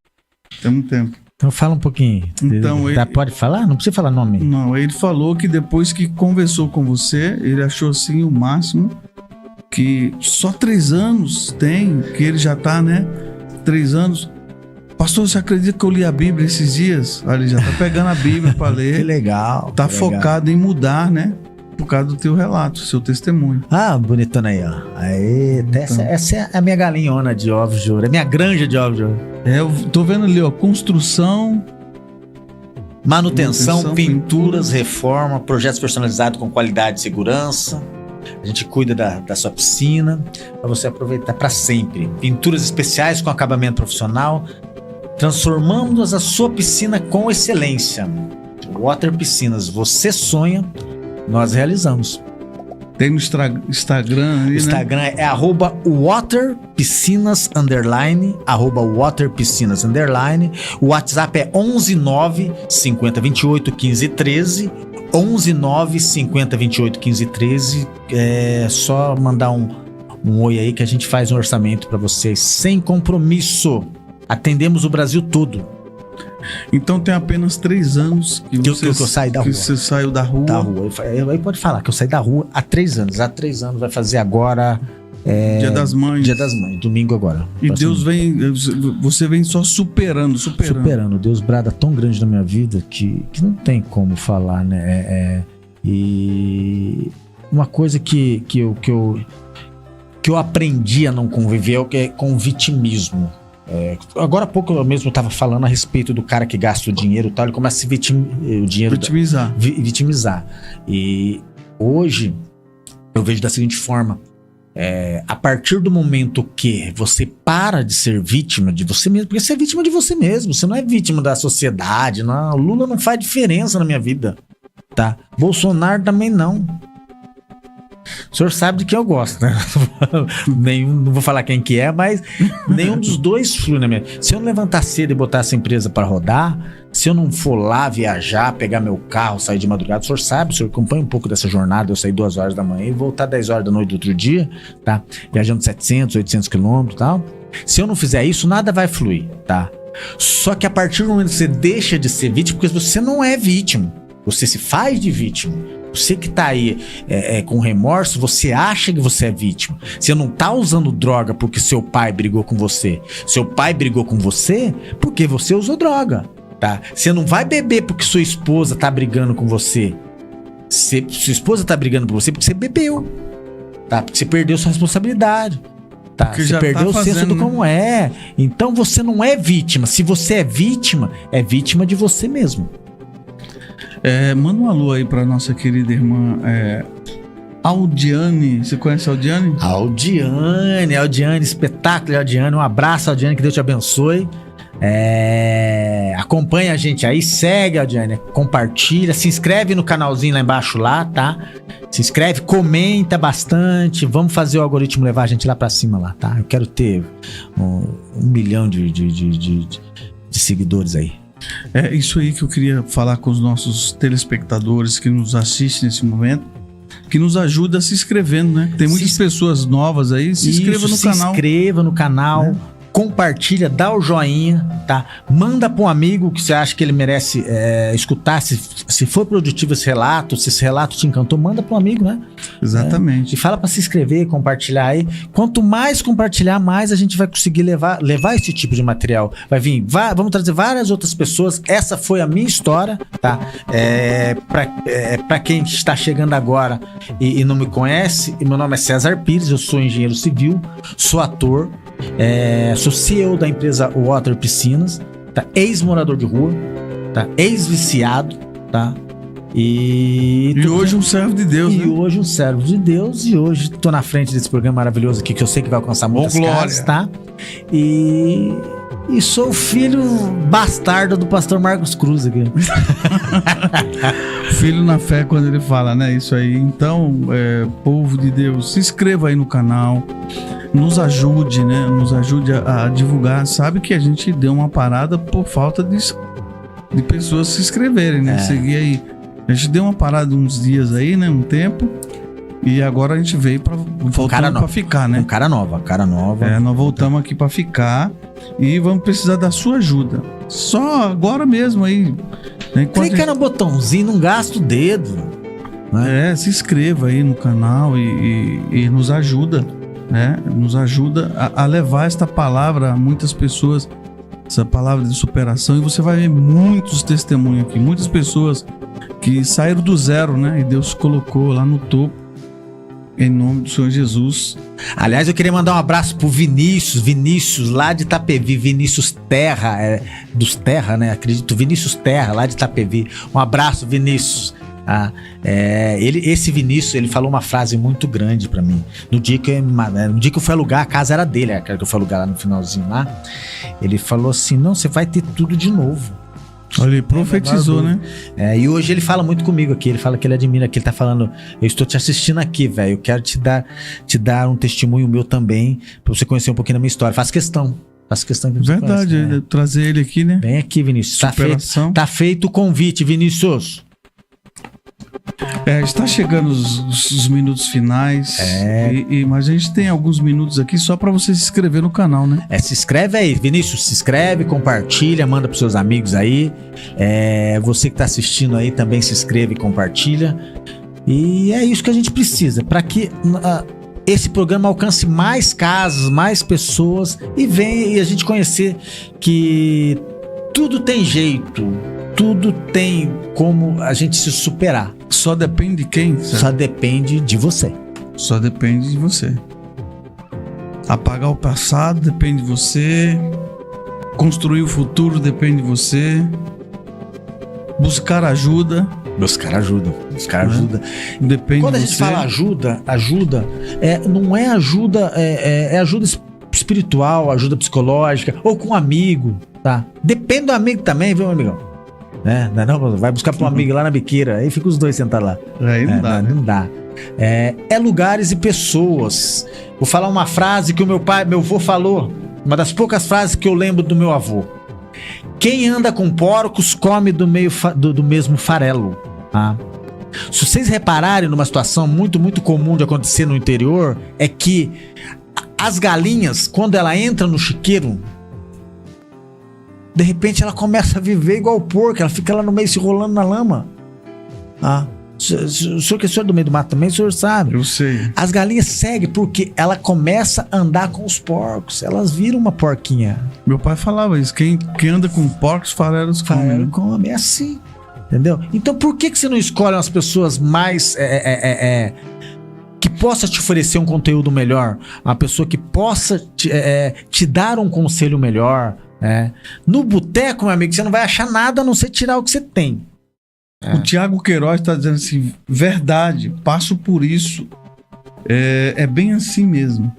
Temos tempo. Então fala um pouquinho. Então, pode falar? Não precisa falar nome. Não, ele falou que depois que conversou com você, ele achou assim o máximo, que só 3 anos tem, que ele já tá, né? 3 anos. Pastor, você acredita que eu li a Bíblia esses dias? Olha, ele já tá pegando a Bíblia para ler. Que legal. Tá focado em mudar, né? Por causa do teu relato, seu testemunho. Bonitona aí, ó. Aí, então. Essa é a minha galinhona de ovos de ouro. É minha granja de ovos de ouro. Eu tô vendo ali, ó, construção, Manutenção, pinturas, reforma, projetos personalizados com qualidade e segurança. A gente cuida da sua piscina para você aproveitar para sempre. Pinturas especiais com acabamento profissional. Transformamos a sua piscina com excelência. Water Piscinas, você sonha, nós realizamos. tem no Instagram ali, O Instagram é @waterpiscinas_, @waterpiscinas_. O WhatsApp é 119 50 28 15 13. 119 50 28 15 13. É só mandar um oi aí que a gente faz um orçamento para vocês sem compromisso. Atendemos o Brasil todo. Então tem apenas 3 anos que eu saí da rua. você saiu da rua. Da rua. Aí pode falar que eu saí da rua há 3 anos. Há 3 anos vai fazer agora. Dia das Mães. Dia das Mães, domingo agora. E Deus vem, você vem só superando. Deus brada tão grande na minha vida que não tem como falar, né? E uma coisa que eu aprendi a não conviver é com o vitimismo. Agora há pouco eu mesmo estava falando a respeito do cara que gasta o dinheiro e tal, ele começa a se vitimizar. E hoje eu vejo da seguinte forma: a partir do momento que você para de ser vítima de você mesmo, porque você é vítima de você mesmo, você não é vítima da sociedade, não. Lula não faz diferença na minha vida, tá? Bolsonaro também não. O senhor sabe de quem eu gosto, né? Não vou falar quem que é, mas nenhum dos dois flui na minha. Se eu não levantar cedo e botar essa empresa para rodar, se eu não for lá viajar, pegar meu carro, sair de madrugada, o senhor sabe, o senhor acompanha um pouco dessa jornada, eu sair 2 horas da manhã e voltar 10 horas da noite do outro dia, tá? Viajando 700, 800 quilômetros e tal. Se eu não fizer isso, nada vai fluir, tá? Só que a partir do momento que você deixa de ser vítima, porque você não é vítima, você se faz de vítima. Você que tá aí com remorso, você acha que você é vítima. Você não tá usando droga porque seu pai brigou com você. Seu pai brigou com você porque você usou droga, tá? Você não vai beber porque sua esposa tá brigando com você. Sua esposa tá brigando com você porque você bebeu, tá? Porque você perdeu sua responsabilidade, tá? Porque você já perdeu tá o senso fazendo, do como é. Então você não é vítima. Se você é vítima de você mesmo. Manda um alô aí pra nossa querida irmã Aldiane. Você conhece a Aldiane? Aldiane, espetáculo, Aldiane. Um abraço, Aldiane, que Deus te abençoe. Acompanha a gente aí, segue a Aldiane, compartilha, se inscreve no canalzinho lá embaixo lá, tá? Se inscreve, comenta bastante. Vamos fazer o algoritmo levar a gente lá pra cima lá, tá? Eu quero ter 1 milhão de seguidores aí. É isso aí que eu queria falar com os nossos telespectadores que nos assistem nesse momento, que nos ajuda a se inscrevendo, né? Tem muitas pessoas novas aí, se inscreva no canal. Se inscreva no canal, compartilha, dá o joinha, tá? Manda para um amigo que você acha que ele merece escutar, se for produtivo esse relato, se esse relato te encantou, manda para um amigo, né? Exatamente. E fala para se inscrever, compartilhar aí. Quanto mais compartilhar, mais a gente vai conseguir levar esse tipo de material. Vamos trazer várias outras pessoas. Essa foi a minha história, tá? Para quem está chegando agora e não me conhece, meu nome é César Pires, eu sou engenheiro civil, sou ator, sou CEO da empresa Water Piscinas, tá? Ex-morador de rua, tá? Ex-viciado, tá? E hoje um servo de Deus, né? Hoje um servo de Deus. E hoje tô na frente desse programa maravilhoso aqui, que eu sei que vai alcançar muitas casas, tá? E sou filho bastardo do pastor Marcos Cruz aqui. Filho na fé, quando ele fala, né? Isso aí. Então, povo de Deus, se inscreva aí no canal, nos ajude, né? Nos ajude a divulgar. Sabe que a gente deu uma parada por falta de pessoas se inscreverem, né? Seguir aí. A gente deu uma parada uns dias aí, né? Um tempo. E agora a gente veio voltando pra ficar, né? Cara nova. Nós voltamos aqui pra ficar. E vamos precisar da sua ajuda. Só agora mesmo aí. Clica no botãozinho, não gasta o dedo. Né? Se inscreva aí no canal e nos ajuda, né? Nos ajuda a levar esta palavra a muitas pessoas. Essa palavra de superação. E você vai ver muitos testemunhos aqui. Muitas pessoas que saíram do zero, né? E Deus colocou lá no topo. Em nome do Senhor Jesus. Aliás, eu queria mandar um abraço pro Vinícius lá de Itapevi, Vinícius Terra, dos Terra, né? Acredito, Vinícius Terra, lá de Itapevi. Um abraço, Vinícius. Esse Vinícius, ele falou uma frase muito grande pra mim. No dia que eu fui alugar, a casa era dele, aquela que eu fui alugar lá no finalzinho lá. Ele falou assim: não, você vai ter tudo de novo. Olha, ele profetizou, né? E hoje ele fala muito comigo aqui. Ele fala que ele admira, que ele tá falando: eu estou te assistindo aqui, velho. Eu quero te dar um testemunho meu também, pra você conhecer um pouquinho da minha história. Faço questão que você Verdade, conhece, né? Trazer ele aqui, né? Vem aqui, Vinícius. Tá feito o convite, Vinícius. Está chegando os minutos finais. Mas a gente tem alguns minutos aqui só para você se inscrever no canal, né? Se inscreve aí, Vinícius. Se inscreve, compartilha, manda pros seus amigos aí. Você que tá assistindo aí também se inscreve e compartilha. E é isso que a gente precisa para que esse programa alcance mais casas, mais pessoas e a gente conhecer que tudo tem jeito, tudo tem como a gente se superar. Só depende de quem? Só depende de você. Só depende de você. Apagar o passado depende de você. Construir o futuro depende de você. Buscar ajuda. Depende. Quando a de gente você. fala ajuda não é ajuda, é ajuda espiritual, ajuda psicológica, ou com um amigo, tá? Depende do amigo também, viu, amigão? Não, vai buscar pra um amigo lá na biqueira, aí fica os dois sentados lá. Aí não dá. Não dá. Lugares e pessoas. Vou falar uma frase que meu avô falou, uma das poucas frases que eu lembro do meu avô: quem anda com porcos come do mesmo farelo. Se vocês repararem numa situação muito, muito comum de acontecer no interior, é que as galinhas, quando ela entra no chiqueiro, de repente ela começa a viver igual o porco, ela fica lá no meio se rolando na lama. O senhor que é senhor do meio do mato também, o senhor sabe. Eu sei. As galinhas seguem porque ela começa a andar com os porcos, elas viram uma porquinha. Meu pai falava isso: quem anda com porcos, farelos come. É assim, entendeu? Então por que você não escolhe umas pessoas mais que possa te oferecer um conteúdo melhor, uma pessoa que possa te dar um conselho melhor? No boteco, meu amigo, você não vai achar nada a não ser tirar o que você tem. O Tiago Queiroz está dizendo assim: verdade, passo por isso. É bem assim mesmo.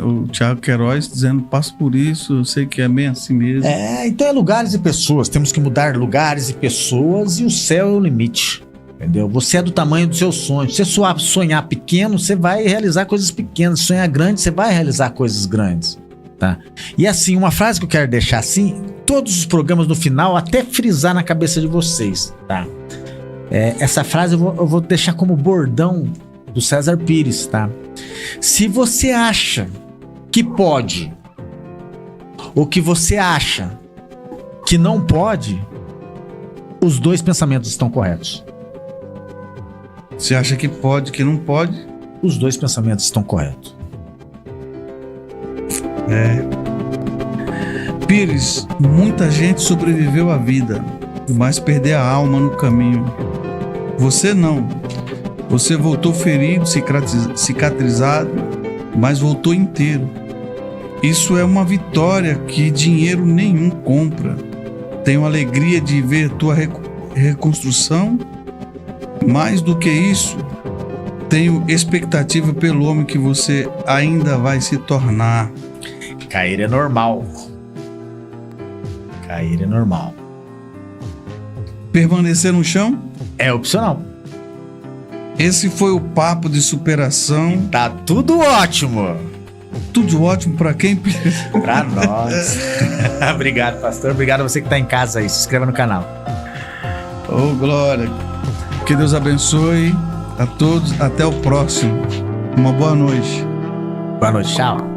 O Tiago Queiroz dizendo: passo por isso, eu sei que é bem assim mesmo. Então é lugares e pessoas. Temos que mudar lugares e pessoas, e o céu é o limite. Entendeu? Você é do tamanho dos seus sonhos. Se você sonhar pequeno, você vai realizar coisas pequenas. Se sonhar grande, você vai realizar coisas grandes. Tá? E assim, uma frase que eu quero deixar assim, todos os programas no final, até frisar na cabeça de vocês, tá? Essa frase eu vou deixar como bordão do César Pires, tá? Se você acha que pode, ou que você acha que não pode, os dois pensamentos estão corretos. Você acha que pode, que não pode? Os dois pensamentos estão corretos. Pires, muita gente sobreviveu à vida, mas perdeu a alma no caminho. Você não. Você voltou ferido, cicatrizado, mas voltou inteiro. Isso é uma vitória que dinheiro nenhum compra. Tenho alegria de ver tua reconstrução. Mais do que isso, tenho expectativa pelo homem que você ainda vai se tornar. Cair é normal. Permanecer no chão é opcional. Esse foi o papo de superação. Tá tudo ótimo. Tudo ótimo pra quem? Pra nós. Obrigado, pastor. Obrigado a você que tá em casa aí. Se inscreva no canal. Glória. Que Deus abençoe a todos. Até o próximo. Uma boa noite. Boa noite. Tchau.